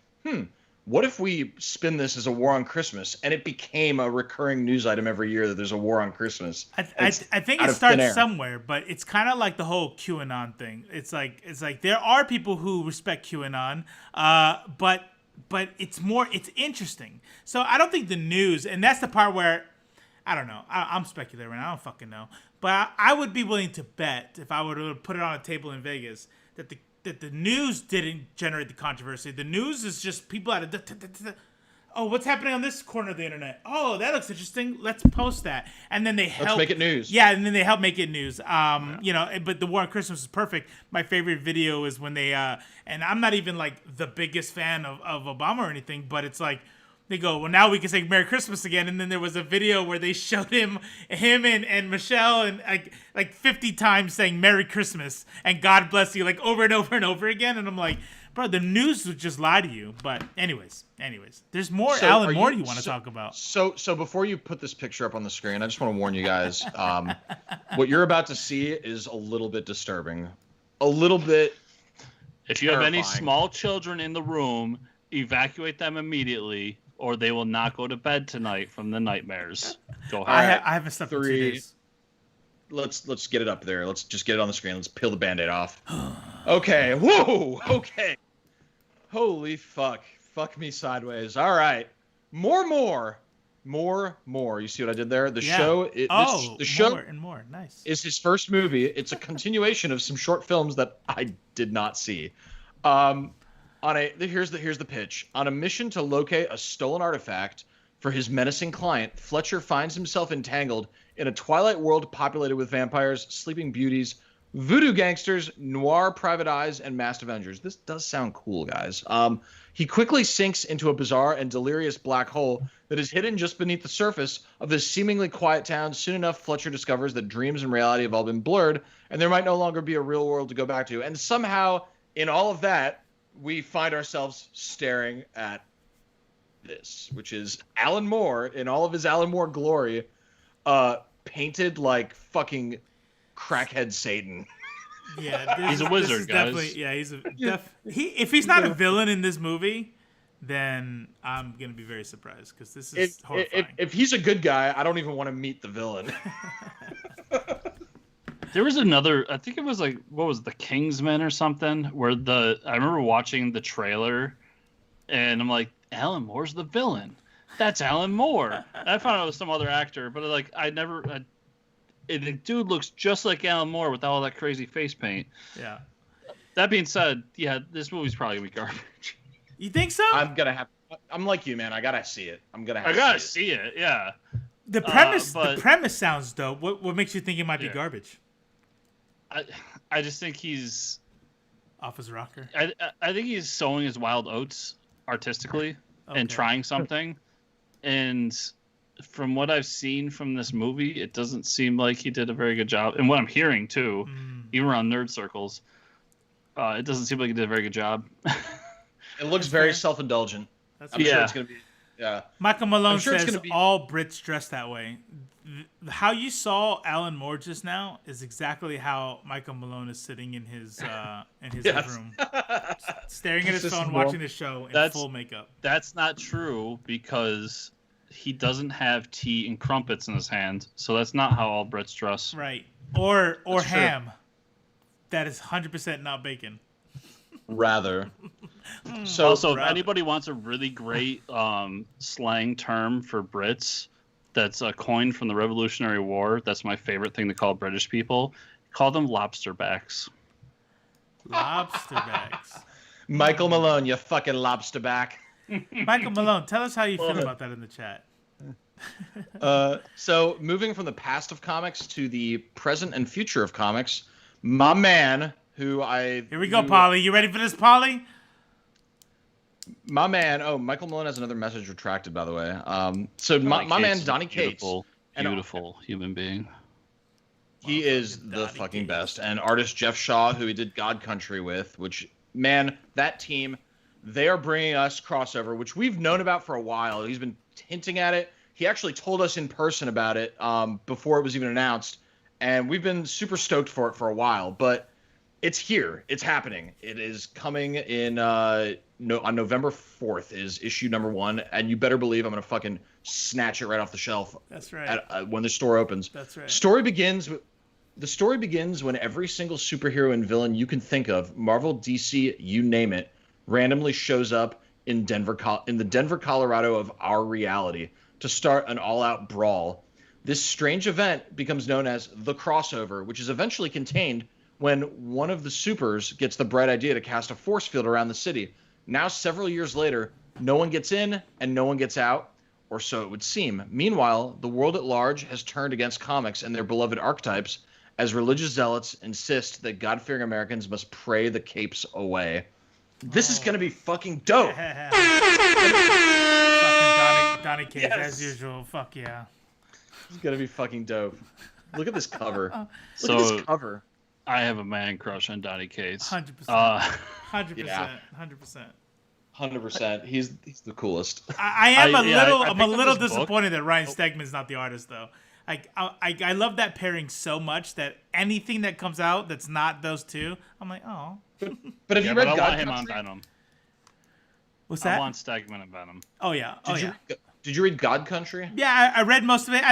what if we spin this as a war on Christmas? And it became a recurring news item every year that there's a war on Christmas. I think it starts somewhere, but it's kind of like the whole QAnon thing. It's like there are people who respect QAnon, but it's interesting. So I don't think the news, and that's the part where, I don't know. I'm speculating right now. I don't fucking know. But I would be willing to bet, if I were to put it on a table in Vegas, that the news didn't generate the controversy. The news is just people at oh, what's happening on this corner of the internet? Oh, that looks interesting. Let's post that. And then let's make it news. Yeah, and then they help make it news. But the war on Christmas is perfect. My favorite video is when they and I'm not even like the biggest fan of Obama or anything, but it's like, they go, well, now we can say Merry Christmas again. And then there was a video where they showed him and Michelle and like 50 times saying Merry Christmas and God bless you, like over and over and over again. And I'm like, bro, the news would just lie to you. But anyways, there's more. So Alan Moore you want to talk about. So before you put this picture up on the screen, I just want to warn you guys, what you're about to see is a little bit disturbing. A little bit If you have any small children in the room, evacuate them immediately, or they will not go to bed tonight from the nightmares. Go ahead. I haven't slept for 2 days. Let's get it up there. Let's just get it on the screen. Let's peel the Band-Aid off. Okay. Whoa. Okay. Holy fuck. Fuck me sideways. All right. More. You see what I did there? The show. The show more and more. Nice. Is his first movie. It's a continuation of some short films that I did not see. Here's the pitch. On a mission to locate a stolen artifact for his menacing client, Fletcher finds himself entangled in a twilight world populated with vampires, sleeping beauties, voodoo gangsters, noir private eyes, and masked avengers. This does sound cool, guys. He quickly sinks into a bizarre and delirious black hole that is hidden just beneath the surface of this seemingly quiet town. Soon enough, Fletcher discovers that dreams and reality have all been blurred, and there might no longer be a real world to go back to. And somehow, in all of that, we find ourselves staring at this, which is Alan Moore in all of his Alan Moore glory, painted like fucking crackhead Satan. Yeah, he's a wizard, guys. If he's not a villain in this movie, then I'm gonna be very surprised because this is horrifying. If he's a good guy, I don't even want to meet the villain. There was another, I think it was like, what was it, The Kingsman or something, where I remember watching the trailer, and I'm like, Alan Moore's the villain. That's Alan Moore. And I found out it was some other actor, but like the dude looks just like Alan Moore with all that crazy face paint. Yeah. That being said, yeah, this movie's probably gonna be garbage. You think so? I'm like you, man. I gotta see it. I gotta see it. Yeah. The premise sounds dope. What makes you think it might be garbage? I just think he's off his rocker. I think he's sowing his wild oats artistically and trying something. And from what I've seen from this movie, it doesn't seem like he did a very good job. And what I'm hearing too, even around nerd circles, it doesn't seem like he did a very good job. It looks very self-indulgent. I'm sure it's gonna be. Yeah. Michael Malone says all Brits dress that way. How you saw Alan Moore just now is exactly how Michael Malone is sitting in his room, staring at his phone, watching the show in full makeup. That's not true because he doesn't have tea and crumpets in his hand, so that's not how all Brits dress. Right. Or ham. That is 100% not bacon. Rather. So also, if anybody wants a really great slang term for Brits that's coined from the Revolutionary War, that's my favorite thing to call British people, call them lobsterbacks. Lobsterbacks. Michael Malone, you fucking lobsterback. Michael Malone, tell us how you feel about that in the chat. So moving from the past of comics to the present and future of comics, my man, Here we go, Polly. You ready for this, Polly? My man. Oh, Michael Malone has another message retracted, by the way. So my man, Donny Cates. Beautiful human being. He is the fucking best. And artist Jeff Shaw, who he did God Country with, which, man, that team, they are bringing us crossover, which we've known about for a while. He's been hinting at it. He actually told us in person about it before it was even announced. And we've been super stoked for it for a while. But it's here. It's happening. It is coming in on November 4th is issue number 1. And you better believe I'm going to fucking snatch it right off the shelf. That's right. When the store opens. That's right. The story begins when every single superhero and villain you can think of, Marvel, DC, you name it, randomly shows up in the Denver, Colorado of our reality to start an all-out brawl. This strange event becomes known as the crossover, which is eventually contained when one of the supers gets the bright idea to cast a force field around the city. Now, several years later, no one gets in and no one gets out, or so it would seem. Meanwhile, the world at large has turned against comics and their beloved archetypes as religious zealots insist that God-fearing Americans must pray the capes away. This is going to be fucking dope. Fucking Donny Cates, as usual. Fuck yeah. It's going to be fucking dope. Look at this cover. Look at this cover. I have a man crush on Donny Cates. 100%. 100%. Yeah. 100%. 100%. He's the coolest. I'm a little disappointed that Ryan Stegman's not the artist, though. I love that pairing so much that anything that comes out that's not those two, I'm like, oh. But have you read I God want him Country? on Venom. What's that? I want Stegman and Venom. Oh yeah. Did you read God Country? Yeah, I read most of it.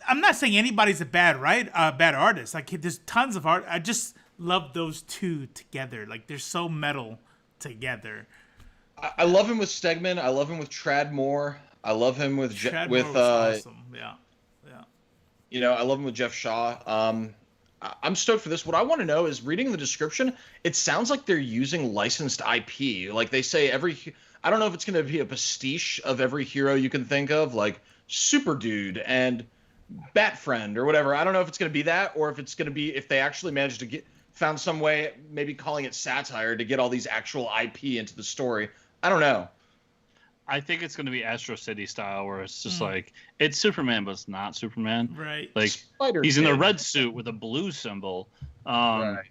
I'm not saying anybody's a bad artist. Like, there's tons of art. I just love those two together. Like, they're so metal together. I love him with Stegman. I love him with Trad Moore. I love him with Was awesome. Yeah. I love him with Jeff Shaw. I'm stoked for this. What I want to know is, reading the description, it sounds like they're using licensed IP. Like they say I don't know if it's going to be a pastiche of every hero you can think of, like Super Dude and Bat Friend or whatever. I don't know if it's going to be that, or if it's going to be, if they actually managed to found some way, maybe calling it satire, to get all these actual IP into the story. I don't know. I think it's going to be Astro City style, where it's just like, it's Superman, but it's not Superman. Right. Like, he's in a red suit with a blue symbol. Right.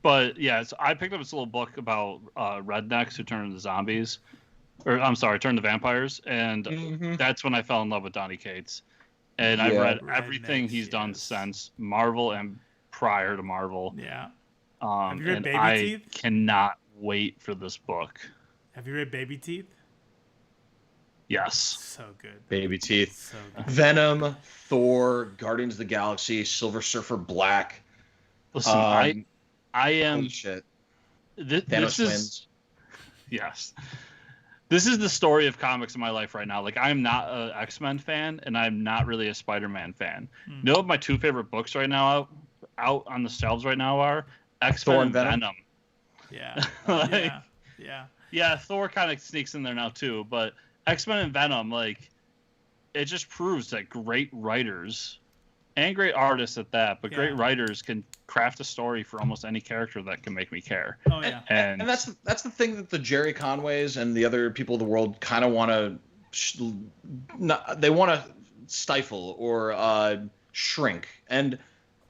But yeah, I picked up this little book about rednecks who turn into zombies, or I'm sorry, turn to vampires, and that's when I fell in love with Donny Cates. And I've read everything he's done since Marvel and prior to Marvel. Yeah. Have you read and Baby I Teeth? cannot wait for this book. Have you read Baby Teeth? Yes. So good. Baby Teeth. So good. Venom, Thor, Guardians of the Galaxy, Silver Surfer Black. Listen, I am. Holy shit. This is. Yes. This is the story of comics in my life right now. Like, I'm not an X-Men fan, and I'm not really a Spider-Man fan. You know what my two favorite books right now out on the shelves right now are? X-Men and Venom. Yeah. Yeah, Thor kind of sneaks in there now too, but X-Men and Venom, like, it just proves that great writers and great artists at that, but great writers can craft a story for almost any character that can make me care. Oh yeah. And that's the thing that the Jerry Conways and the other people of the world kind of want to they want to stifle or shrink. And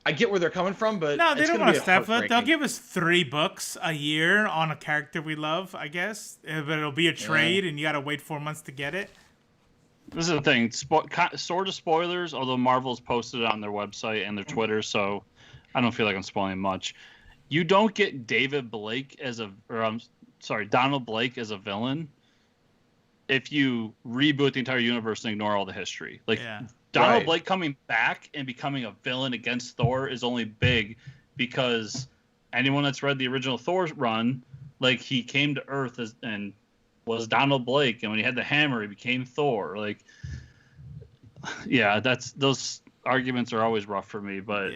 I get where they're coming from, but no, they don't want to stifle it. They'll heartbreaking. give us 3 books a year on a character we love, I guess. But it'll be a trade, and you got to wait 4 months to get it. This is the thing, sort of spoilers, although Marvel's posted it on their website and their Twitter, so I don't feel like I'm spoiling much. You don't get Donald Blake as a villain if you reboot the entire universe and ignore all the history. Like, Donald Blake coming back and becoming a villain against Thor is only big because anyone that's read the original Thor run, like, he came to Earth and was Donald Blake, and when he had the hammer, he became Thor. Like, yeah, those arguments are always rough for me, but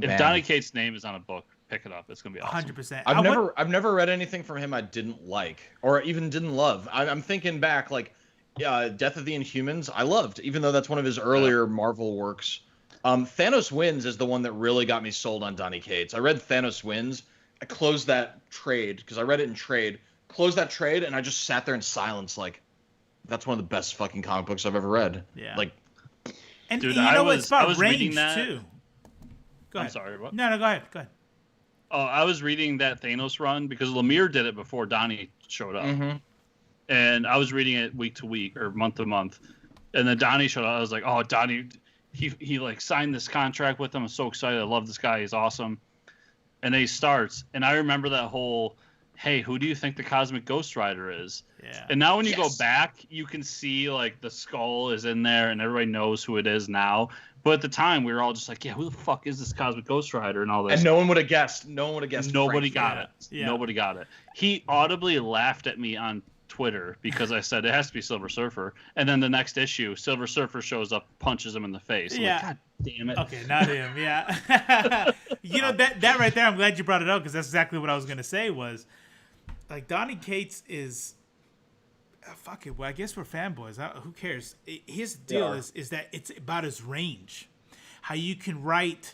if Donny Cates' name is on a book, pick it up. It's gonna be awesome. 100%. I've never read anything from him I didn't like or even didn't love. I'm thinking back, like, Death of the Inhumans, I loved, even though that's one of his earlier Marvel works. Thanos Wins is the one that really got me sold on Donny Cates. I read Thanos Wins. I closed that trade because I read it in trade. Closed that trade, and I just sat there in silence, like, that's one of the best fucking comic books I've ever read. Yeah. Like, and dude, you know it's about range too. Go ahead. I'm sorry, what? No, go ahead. Oh, I was reading that Thanos run because Lemire did it before Donnie showed up. And I was reading it week to week or month to month. And then Donnie showed up. I was like, oh, Donnie, he like signed this contract with him. I'm so excited. I love this guy. He's awesome. And then he starts. And I remember that whole, hey, who do you think the Cosmic Ghost Rider is? Yeah. And now when you go back, you can see, like, the skull is in there and everybody knows who it is now. But at the time, we were all just like, yeah, who the fuck is this Cosmic Ghost Rider and all this? And no one would have guessed. Nobody got it. Yeah. Nobody got it. He audibly laughed at me on Twitter because I said it has to be Silver Surfer. And then the next issue, Silver Surfer shows up, punches him in the face. I'm like, God damn it. Okay, not him. Yeah. You know, that right there, I'm glad you brought it up because that's exactly what I was going to say was, like, Donny Cates is... fuck it. Well, I guess we're fanboys. Who cares? His deal is that it's about his range. How you can write,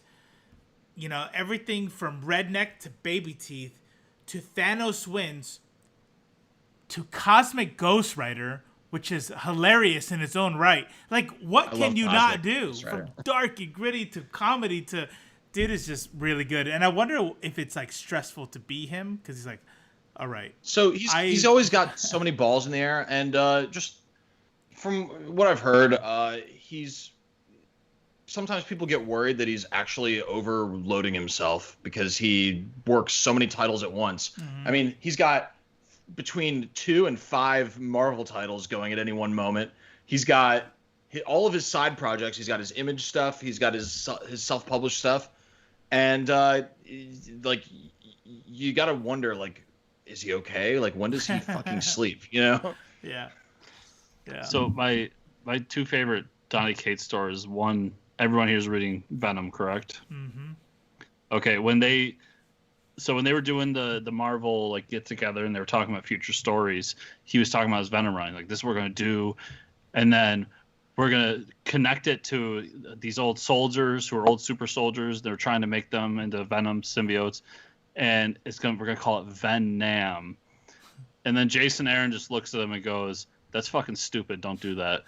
you know, everything from Redneck to Baby Teeth to Thanos Wins to Cosmic Ghost Rider, which is hilarious in its own right. Like, what can you not do? From dark and gritty to comedy to... Dude is just really good. And I wonder if it's, like, stressful to be him because he's like... All right. So he's always got so many balls in the air, and just from what I've heard, sometimes people get worried that he's actually overloading himself because he works so many titles at once. I mean, he's got between 2 and 5 Marvel titles going at any one moment. He's got all of his side projects. He's got his Image stuff. He's got his self-published stuff, and like, you got to wonder, like, is he okay? Like, when does he fucking sleep? You know? Yeah. Yeah. So my two favorite Donny Cates stories. One, everyone here is reading Venom, correct? Mm-hmm. Okay, when they were doing the Marvel like get together and they were talking about future stories, he was talking about his Venom run, like this is what we're gonna do, and then we're gonna connect it to these old soldiers who are old super soldiers. They're trying to make them into Venom symbiotes, and we're gonna call it Venom. And then Jason Aaron just looks at him and goes, "That's fucking stupid. Don't do that."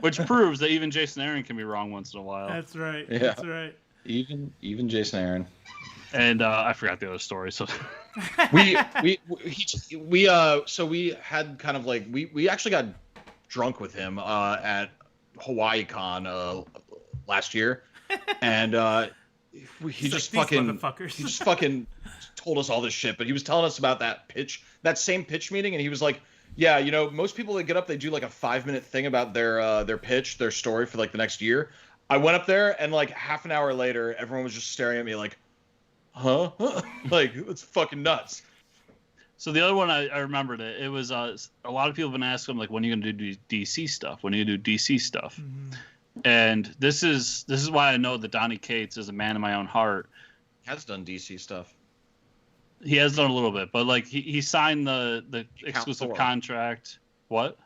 Which proves that even Jason Aaron can be wrong once in a while. That's right. Yeah. That's right. Even Jason Aaron. And I forgot the other story. So we had kind of like we actually got drunk with him at Hawaii Con last year, and he just fucking told us all this shit. But he was telling us about that same pitch meeting, and he was like, yeah, you know, most people that get up, they do like a 5-minute thing about their pitch, their story for like the next year. I went up there, and like half an hour later, everyone was just staring at me like, huh? Like, it's fucking nuts. So the other one, I remembered it. It was a lot of people have been asking him, like, when are you going to do DC stuff? When are you going to do DC stuff? Mm-hmm. And this is why I know that Donny Cates is a man in my own heart. He has done DC stuff. He has done a little bit, but like he signed the exclusive contract. What?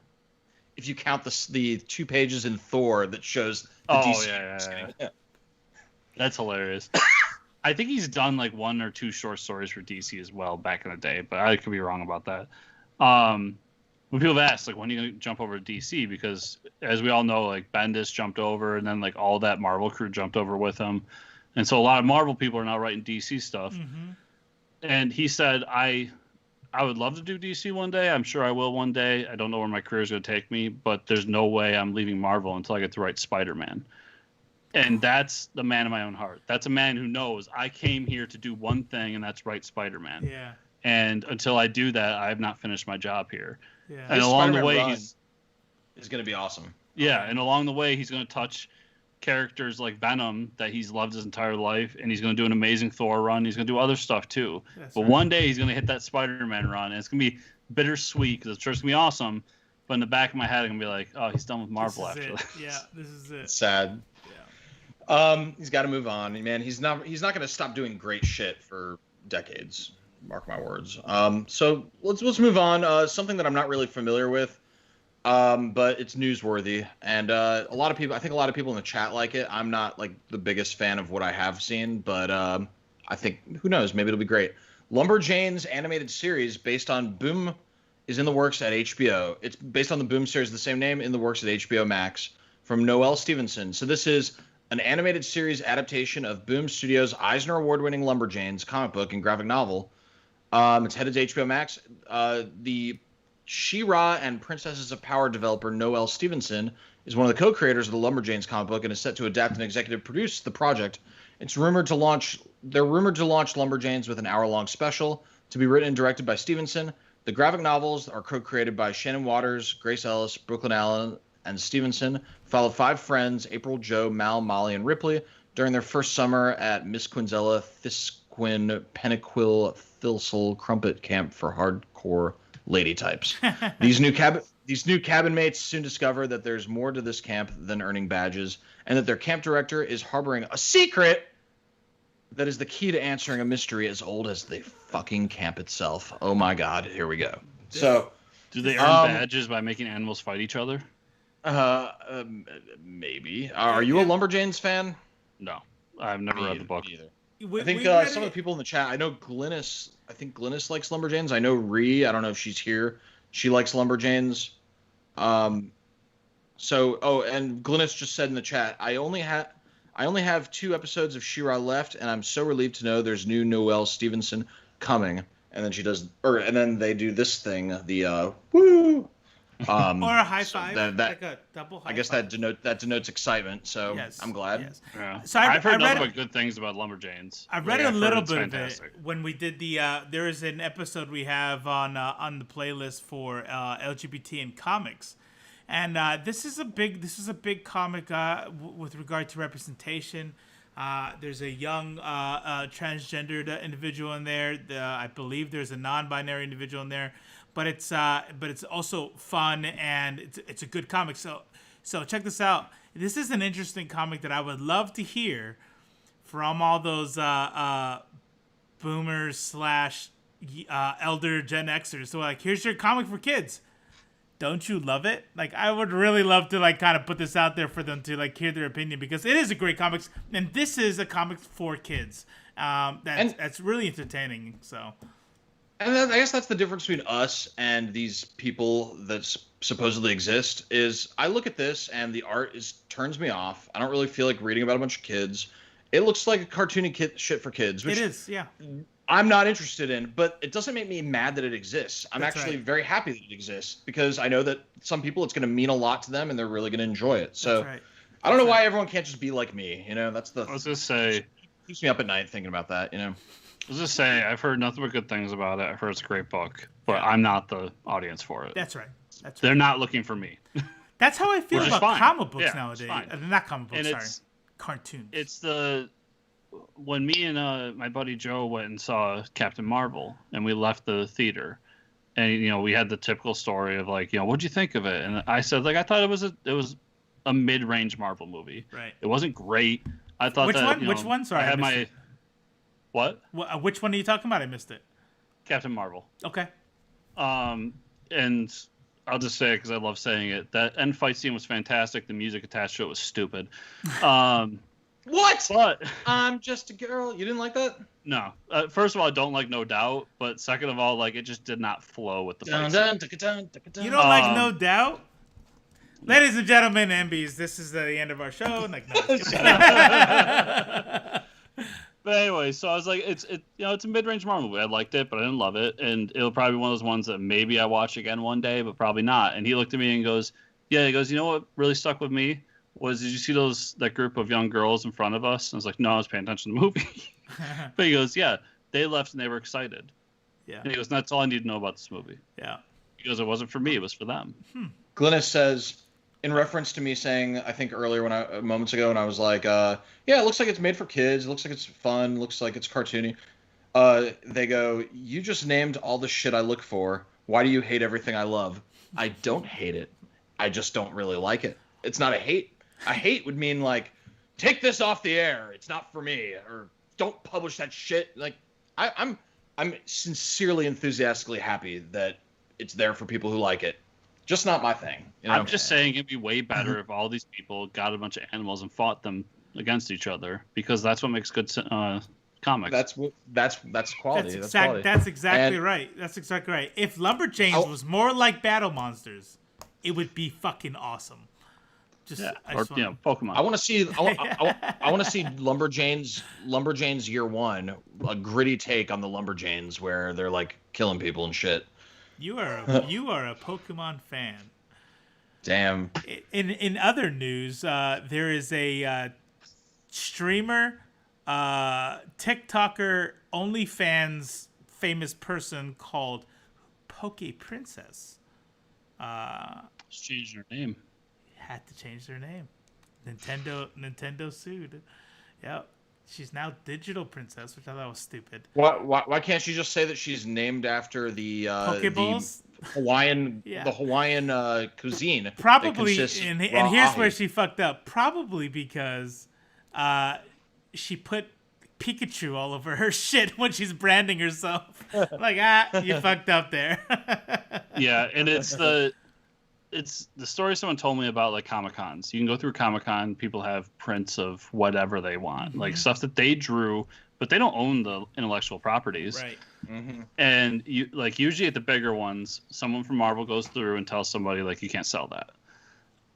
If you count the 2 pages in Thor that shows the DC. Yeah. That's hilarious. I think he's done like 1 or 2 short stories for DC as well back in the day, but I could be wrong about that. When people have asked, like, when are you going to jump over to DC? Because as we all know, like, Bendis jumped over, and then like all that Marvel crew jumped over with him. And so a lot of Marvel people are now writing DC stuff. Mm-hmm. And he said, I would love to do DC one day. I'm sure I will one day. I don't know where my career is going to take me, but there's no way I'm leaving Marvel until I get to write Spider-Man. And that's the man in my own heart. That's a man who knows I came here to do one thing, and that's write Spider-Man. Yeah. And until I do that, I have not finished my job here. Yeah. And This along Spider-Man the way, run he's going to be awesome. yeah, and along the way, he's going to touch characters like Venom that he's loved his entire life, and he's going to do an amazing Thor run. He's going to do other stuff too. But one day he's going to hit that Spider-Man run, and it's going to be bittersweet because it's just going to be awesome. But in the back of my head, I'm going to be like, oh, he's done with Marvel after that. Yeah, this is it. It's sad. Yeah. He's got to move on, man. He's not going to stop doing great shit for decades. Mark my words. So let's move on. Something that I'm not really familiar with. But it's newsworthy, and I think a lot of people in the chat like it. I'm not like the biggest fan of what I have seen, but I think, who knows, maybe it'll be great. Lumberjanes animated series based on Boom is in the works at HBO. It's based on the Boom series, the same name, in the works at HBO Max, from Noelle Stevenson. So this is an animated series adaptation of Boom Studios' Eisner Award-winning Lumberjanes comic book and graphic novel. It's headed to HBO Max. The She-Ra and Princesses of Power developer Noelle Stevenson is one of the co-creators of the Lumberjanes comic book and is set to adapt and executive produce the project. They're rumored to launch Lumberjanes with an hour-long special to be written and directed by Stevenson. The graphic novels are co-created by Shannon Waters, Grace Ellis, Brooklyn Allen, and Stevenson. Follow 5 friends, April, Joe, Mal, Molly, and Ripley, during their first summer at Miss Quinzella Thisquin Pennaquil Thilsel Crumpet Camp for hardcore lady types. These new cabin mates soon discover that there's more to this camp than earning badges, and that their camp director is harboring a secret that is the key to answering a mystery as old as the fucking camp itself. Oh my god, here we go. So, do they earn badges by making animals fight each other? Maybe. Are you a Lumberjanes fan? No, I've never read the book either. I think some of the people in the chat, I know Glynis. I think Glynis likes Lumberjanes. I know Ree. I don't know if she's here. She likes Lumberjanes. And Glynis just said in the chat, I only have 2 episodes of She-Ra left, and I'm so relieved to know there's new Noelle Stevenson coming. And then and then they do this thing, the woo. Or a high five, like a double high five. I guess that denotes excitement. So yes, I'm glad. Yes. Yeah. So I've heard nothing but good things about Lumberjanes. I read a little bit of it when we did the. There is an episode we have on the playlist for LGBT and comics, and this is a big comic with regard to representation. There's a young transgendered individual in there. I believe there's a non-binary individual in there, but it's also fun and it's a good comic. So check this out. This is an interesting comic that I would love to hear from all those boomers slash elder Gen Xers. So like, here's your comic for kids. Don't you love it? Like, I would really love to like kind of put this out there for them to like hear their opinion, because it is a great comic, and this is a comic for kids. That's really entertaining. So, and I guess that's the difference between us and these people that supposedly exist. Is I look at this and the art turns me off. I don't really feel like reading about a bunch of kids. It looks like a cartoony shit for kids. Which it is, yeah. I'm not interested in, but it doesn't make me mad that it exists. I'm That's actually right. very happy that it exists, because I know that some people it's going to mean a lot to them and they're really going to enjoy it. So That's right. I don't know why everyone can't just be like me. You know, that's I was gonna say, keeps me up at night thinking about that. You know, I was just say, I've heard nothing but good things about it. I've heard it's a great book, but I'm not the audience for it. That's right. That's They're right. not looking for me. That's how I feel Which is about fine. comic books Yeah, nowadays. it's fine. Not comic books, And sorry. it's Cartoons. it's when me and my buddy Joe went and saw Captain Marvel, and we left the theater, and we had the typical story of like, what'd you think of it? And I said, like, I thought it was a mid-range Marvel movie. Right. It wasn't great. I thought Which that, one? Which one? Sorry, I had I missed my it. what? Which one are you talking about? I missed it. Captain Marvel. Okay. And I'll just say it because I love saying it. That end fight scene was fantastic. The music attached to it was stupid. what? But I'm just a girl. You didn't like that? no. First of all, I don't like No Doubt. But second of all, like, it just did not flow with the fight scene. You don't like No Doubt? Ladies and gentlemen, MBs, this is the end of our show. Like, no, But anyway, so I was like, it's a mid-range Marvel movie. I liked it, but I didn't love it, and it'll probably be one of those ones that maybe I watch again one day, but probably not. And he looked at me and goes, "Yeah," he goes, "You know what really stuck with me was, did you see that group of young girls in front of us?" And I was like, "No, I was paying attention to the movie." But he goes, "Yeah, they left and they were excited." Yeah. And he goes, "That's all I need to know about this movie." Yeah. He goes, "It wasn't for me; it was for them." Glynis says, in reference to me saying, I think earlier moments ago, when I was like, yeah, it looks like it's made for kids. It looks like it's fun. Looks like it's cartoony. They go, you just named all the shit I look for. Why do you hate everything I love? I don't hate it. I just don't really like it. It's not a hate. A hate would mean like, take this off the air. It's not for me. Or don't publish that shit. Like, I'm sincerely, enthusiastically happy that it's there for people who like it. Just not my thing. I'm just saying it'd be way better if all these people got a bunch of animals and fought them against each other, because that's what makes good comics. That's quality. That's quality. That's exactly And- right. That's exactly right. If Lumberjanes was more like Battle Monsters, it would be fucking awesome. Just, Yeah, I or just wanna- Pokemon. I want to see. I want to see Lumberjanes Year One, a gritty take on the Lumberjanes where they're like killing people and shit. You are a Pokemon fan. Damn. In other news, there is a streamer, TikToker, OnlyFans famous person called Poke Princess. Just change your name. Had to change their name. Nintendo sued. Yep. She's now Digital Princess, which I thought was stupid. Why can't she just say that she's named after the Pokeballs? Hawaiian Yeah. the Hawaiian cuisine? that Probably, consists and raw here's ahi. where she fucked up. Probably because she put Pikachu all over her shit when she's branding herself. Like, you fucked up there. Yeah, and it's the story someone told me about, like, Comic-Cons. You can go through Comic-Con, people have prints of whatever they want, like stuff that they drew, but they don't own the intellectual properties. Right. Mhm. And you, like, usually at the bigger ones, someone from Marvel goes through and tells somebody, like, you can't sell that.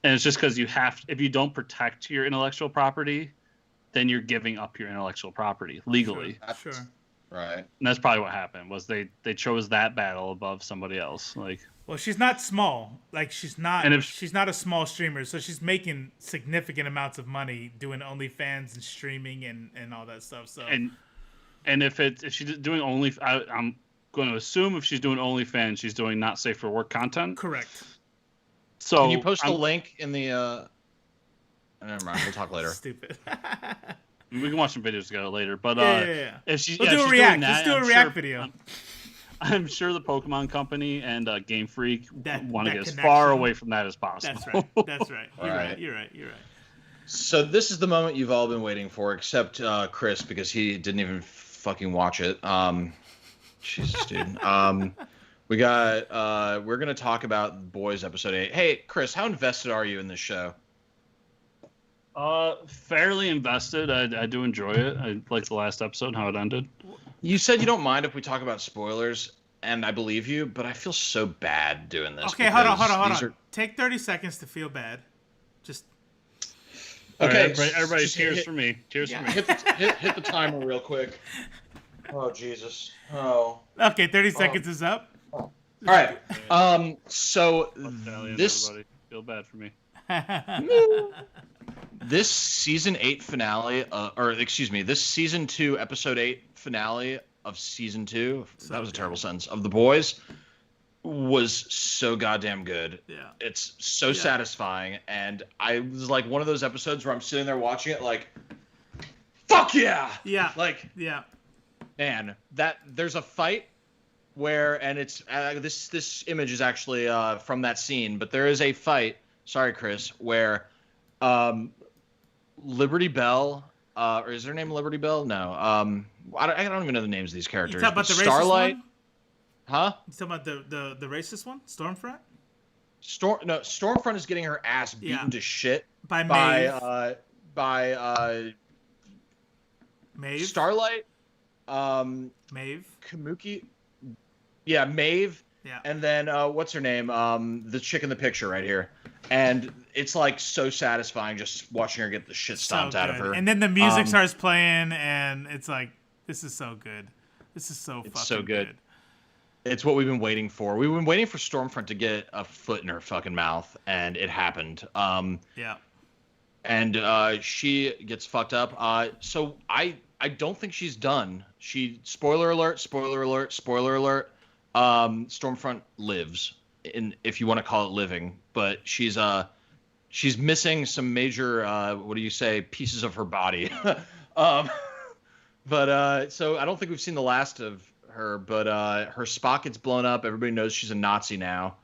And it's just because if you don't protect your intellectual property, then you're giving up your intellectual property legally. Sure. Right. And that's probably what happened, was they chose that battle above somebody else. Like, Well, she's not small. Like, she's not. And if- she's not a small streamer, so she's making significant amounts of money doing OnlyFans and streaming and all that stuff. So and if she's doing I'm going to assume if she's doing OnlyFans, she's doing not safe for work content. correct. So Can you post a link in the? Never mind. We'll talk later. Stupid. We can watch some videos together later. But Yeah. if she, We'll yeah, do a she's react. doing that, Let's do a I'm react sure, video. I'm sure the Pokemon Company and Game Freak want to that get as connection. far away from that as possible. That's right. You're right. You're right. So this is the moment you've all been waiting for, except Chris, because he didn't even fucking watch it. Jesus, dude. We're gonna talk about Boys episode 8. Hey, Chris, how invested are you in this show? Fairly invested. I do enjoy it. I like the last episode, how it ended. You said you don't mind if we talk about spoilers, and I believe you, but I feel so bad doing this. Okay, hold on. Take 30 seconds to feel bad. Just. Okay, right, everybody cheers for me. Cheers for me. Hit the timer real quick. Oh, Jesus. Oh. Okay, 30 seconds is up. All right. So this. Everybody. Feel bad for me. This season 8 finale, this season 2 episode 8 finale of season 2. That was a terrible sentence. Of The Boys was so goddamn good. Yeah. It's so satisfying, and I was like one of those episodes where I'm sitting there watching it like, fuck yeah. Yeah. Like, yeah. Man, that there's a fight where, and it's this image is actually from that scene, but there is a fight. Sorry, Chris, where Liberty Bell, or is her name Liberty Bell? No, I don't even know the names of these characters. You talking about the Starlight, racist one? Huh? You talking about the racist one, Stormfront? Stormfront is getting her ass beaten to shit by Maeve. Starlight, Maeve, Kamuki, yeah, Maeve, yeah, and then what's her name? The chick in the picture right here, and it's like so satisfying just watching her get the shit stomped out of her. And then the music starts playing, and it's like, this is so good. This is so fucking good. It's what we've been waiting for. We've been waiting for Stormfront to get a foot in her fucking mouth, and it happened. Yeah. And she gets fucked up. So I don't think she's done. Spoiler alert, Stormfront lives, if you want to call it living, but she's missing some major pieces of her body. But so I don't think we've seen the last of her, but her spot gets blown up. Everybody knows she's a Nazi now.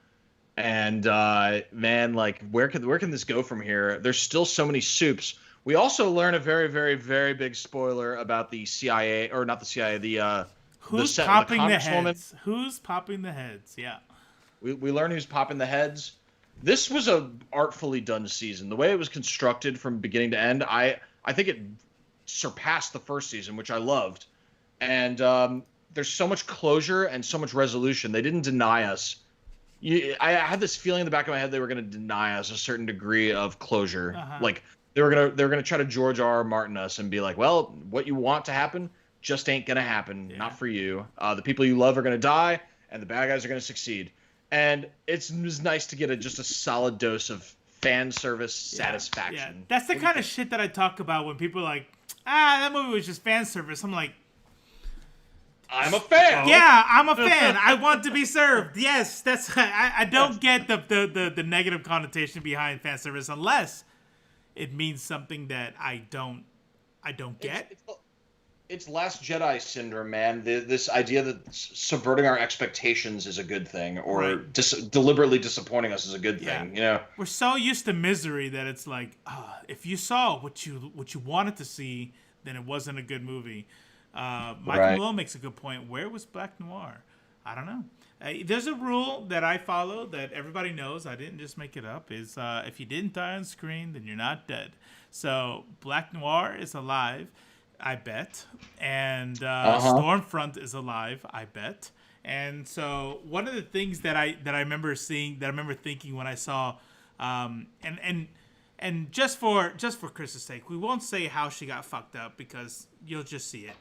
And man, like where can this go from here? There's still so many soups. We also learn a very, very, very big spoiler about the CIA, or not the CIA, who's popping the heads? Who's popping the heads? Yeah. We learn who's popping the heads. This was a artfully done season. The way it was constructed from beginning to end, I think it surpassed the first season, which I loved. And there's so much closure and so much resolution. They didn't deny us. I had this feeling in the back of my head they were going to deny us a certain degree of closure. Like they were gonna try to George R. Martin us and be like, well, what you want to happen just ain't gonna happen. Yeah. Not for you. The people you love are gonna die, and the bad guys are gonna succeed. And it was nice to get just a solid dose of fan service satisfaction. Yeah. That's the kind of shit that I talk about when people are like, that movie was just fan service. I'm like, I'm a fan. Yeah, I'm a fan. I want to be served. Yes, that's. I don't get the negative connotation behind fan service unless it means something that I don't get. It's Last Jedi syndrome, man. This idea that subverting our expectations is a good thing, or deliberately disappointing us is a good thing. You know, we're so used to misery that it's like, if you saw what you wanted to see, then it wasn't a good movie. Michael Moore makes a good point. Where was Black Noir? I don't know. There's a rule that I follow that everybody knows. I didn't just make it up. Is if you didn't die on screen, then you're not dead. So Black Noir is alive, I bet, and Stormfront is alive, I bet. And so one of the things that I remember seeing, that I remember thinking when I saw, and just for Chris's sake, we won't say how she got fucked up because you'll just see it.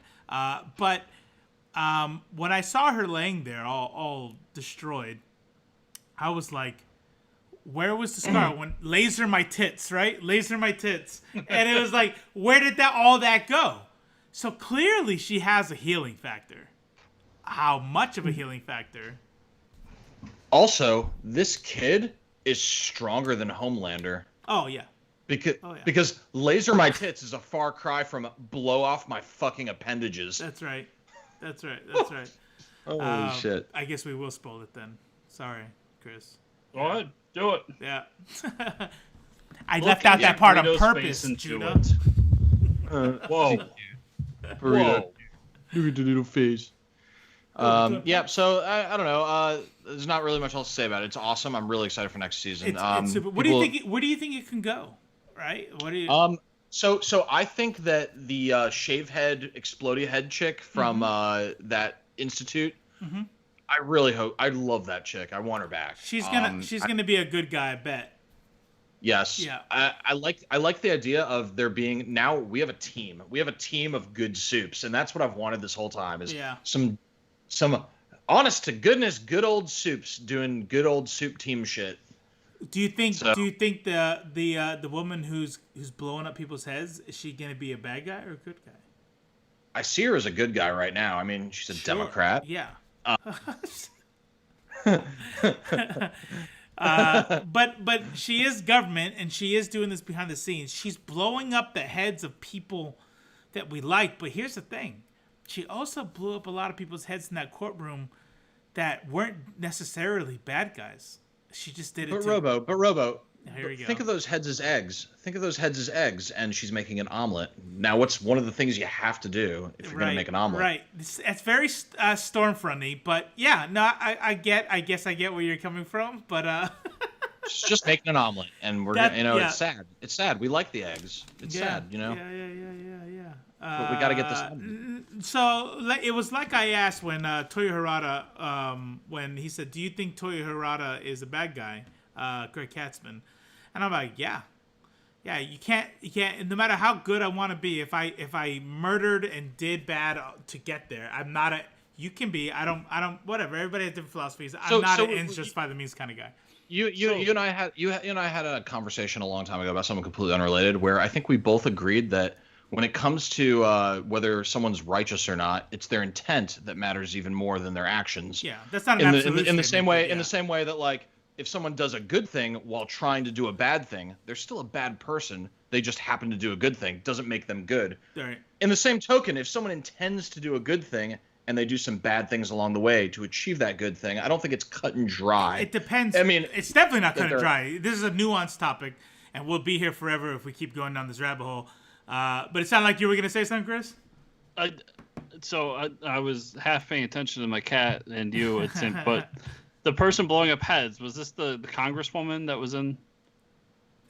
But when I saw her laying there all destroyed, I was like, where was the scar? When laser my tits, right? Laser my tits. And it was like, where did all that go? So clearly she has a healing factor. How much of a healing factor? Also, this kid is stronger than Homelander. Oh, yeah. Because laser my tits is a far cry from blow off my fucking appendages. That's right. Holy shit. I guess we will spoil it then. Sorry, Chris. Go ahead, do it. Yeah. I left out that part on purpose, Judah. Whoa. Burrito. Look at the little face. Yeah, so I don't know. There's not really much else to say about it. It's awesome. I'm really excited for next season. It's super. What do you think? Where do you think it can go? Right? What do you? So I think that the shave head, explodey head chick from that institute. Mm-hmm. I really hope. I love that chick. I want her back. She's gonna be a good guy, I bet. Yes. Yeah. I like the idea of there being now we have a team. We have a team of good soups, and that's what I've wanted this whole time. Is some honest to goodness good old soups doing good old soup team shit. Do you think the woman who's blowing up people's heads, is she gonna be a bad guy or a good guy? I see her as a good guy right now. I mean, she's a Democrat. Yeah. But she is government, and she is doing this behind the scenes. She's blowing up the heads of people that we like. But here's the thing: she also blew up a lot of people's heads in that courtroom that weren't necessarily bad guys. She just did it. But Robo. Here we go. Think of those heads as eggs. And she's making an omelet. Now, what's one of the things you have to do if you're going to make an omelet? Right. It's very Stormfronty, but yeah, no, I guess I get where you're coming from, but She's just making an omelet, and we're it's sad. It's sad. We like the eggs. It's sad, Yeah. But we got to get this done. So it was like I asked when Toyo Harada, when he said, "Do you think Toyo Harada is a bad guy?" Greg Katzman, and I'm like, yeah, you can't, no matter how good I want to be, if I murdered and did bad to get there, I'm not you can be, I don't, whatever, everybody has different philosophies. I'm not an ends justify the means kind of guy. You and I had a conversation a long time ago about something completely unrelated, where I think we both agreed that when it comes to whether someone's righteous or not, it's their intent that matters even more than their actions. Yeah, that's not an absolute in the same way that, like, if someone does a good thing while trying to do a bad thing, they're still a bad person. They just happen to do a good thing. Doesn't make them good. Right. In the same token, if someone intends to do a good thing and they do some bad things along the way to achieve that good thing, I don't think it's cut and dry. It depends. I mean, it's definitely not cut and dry. This is a nuanced topic, and we'll be here forever if we keep going down this rabbit hole. But it sounded like you were going to say something, Chris? I was half paying attention to my cat and you, it seemed, but the person blowing up heads, was this the congresswoman that was in?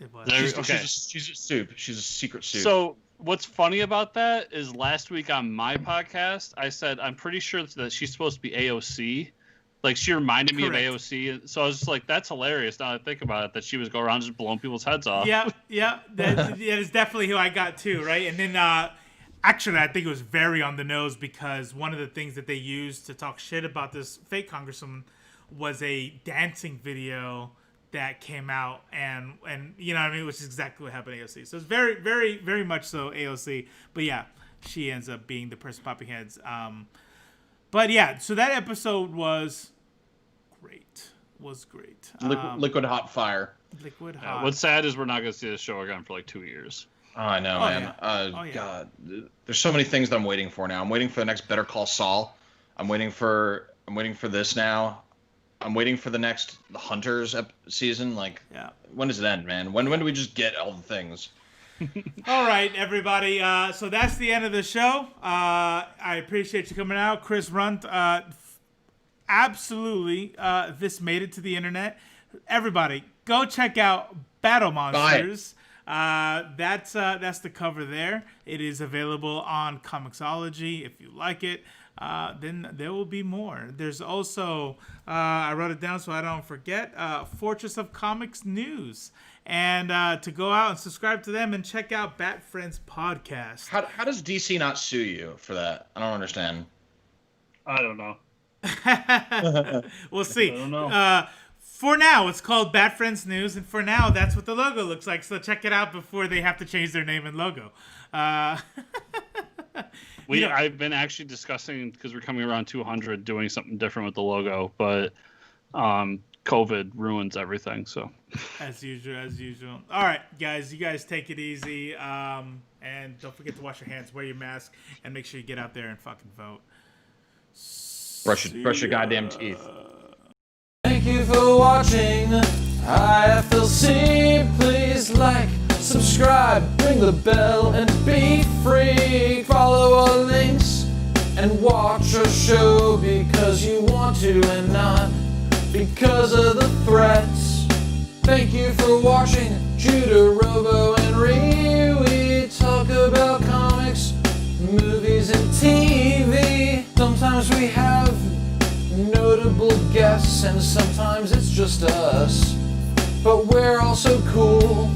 It was. She's a soup. She's a secret soup. So what's funny about that is last week on my podcast, I said I'm pretty sure that she's supposed to be AOC. Like, she reminded me of AOC. So I was just like, that's hilarious now that I think about it, that she was going around just blowing people's heads off. Yeah. That is definitely who I got too, right? And then actually, I think it was very on the nose, because one of the things that they used to talk shit about this fake congresswoman was a dancing video that came out, and you know what I mean, which is exactly what happened to AOC. So it's very, very, very much so AOC. But yeah, she ends up being the person popping heads. But yeah, so that episode was great. Liquid hot fire. Liquid hot. What's sad is we're not going to see this show again for like 2 years. Oh, I know, man. Yeah. God, there's so many things that I'm waiting for now. I'm waiting for the next Better Call Saul. I'm waiting for this now. I'm waiting for the next Hunters season. Like, when does it end, man? When do we just get all the things? All right, everybody. So that's the end of the show. I appreciate you coming out, Chris Rundt. Absolutely, this made it to the internet. Everybody, go check out Battle Monsters. That's the cover there. It is available on ComixOlogy. If you like it, then there will be more. There's also, I wrote it down so I don't forget, Fortress of Comics News. And to go out and subscribe to them and check out Bat Friends Podcast. How does DC not sue you for that? I don't understand. I don't know. We'll see. I don't know. For now, it's called Bat Friends News, and for now, that's what the logo looks like. So check it out before they have to change their name and logo. I've been actually discussing, because we're coming around 200, doing something different with the logo, but COVID ruins everything. So, as usual. All right, guys, you guys take it easy. And don't forget to wash your hands, wear your mask, and make sure you get out there and fucking vote. Brush your goddamn teeth. Thank you for watching IFLC. Please like, subscribe, ring the bell, and be free. Follow our links and watch our show because you want to and not because of the threats. Thank you for watching Judah, Robo, and Ree. We talk about comics, movies, and TV. Sometimes we have notable guests, and sometimes it's just us. But we're also cool.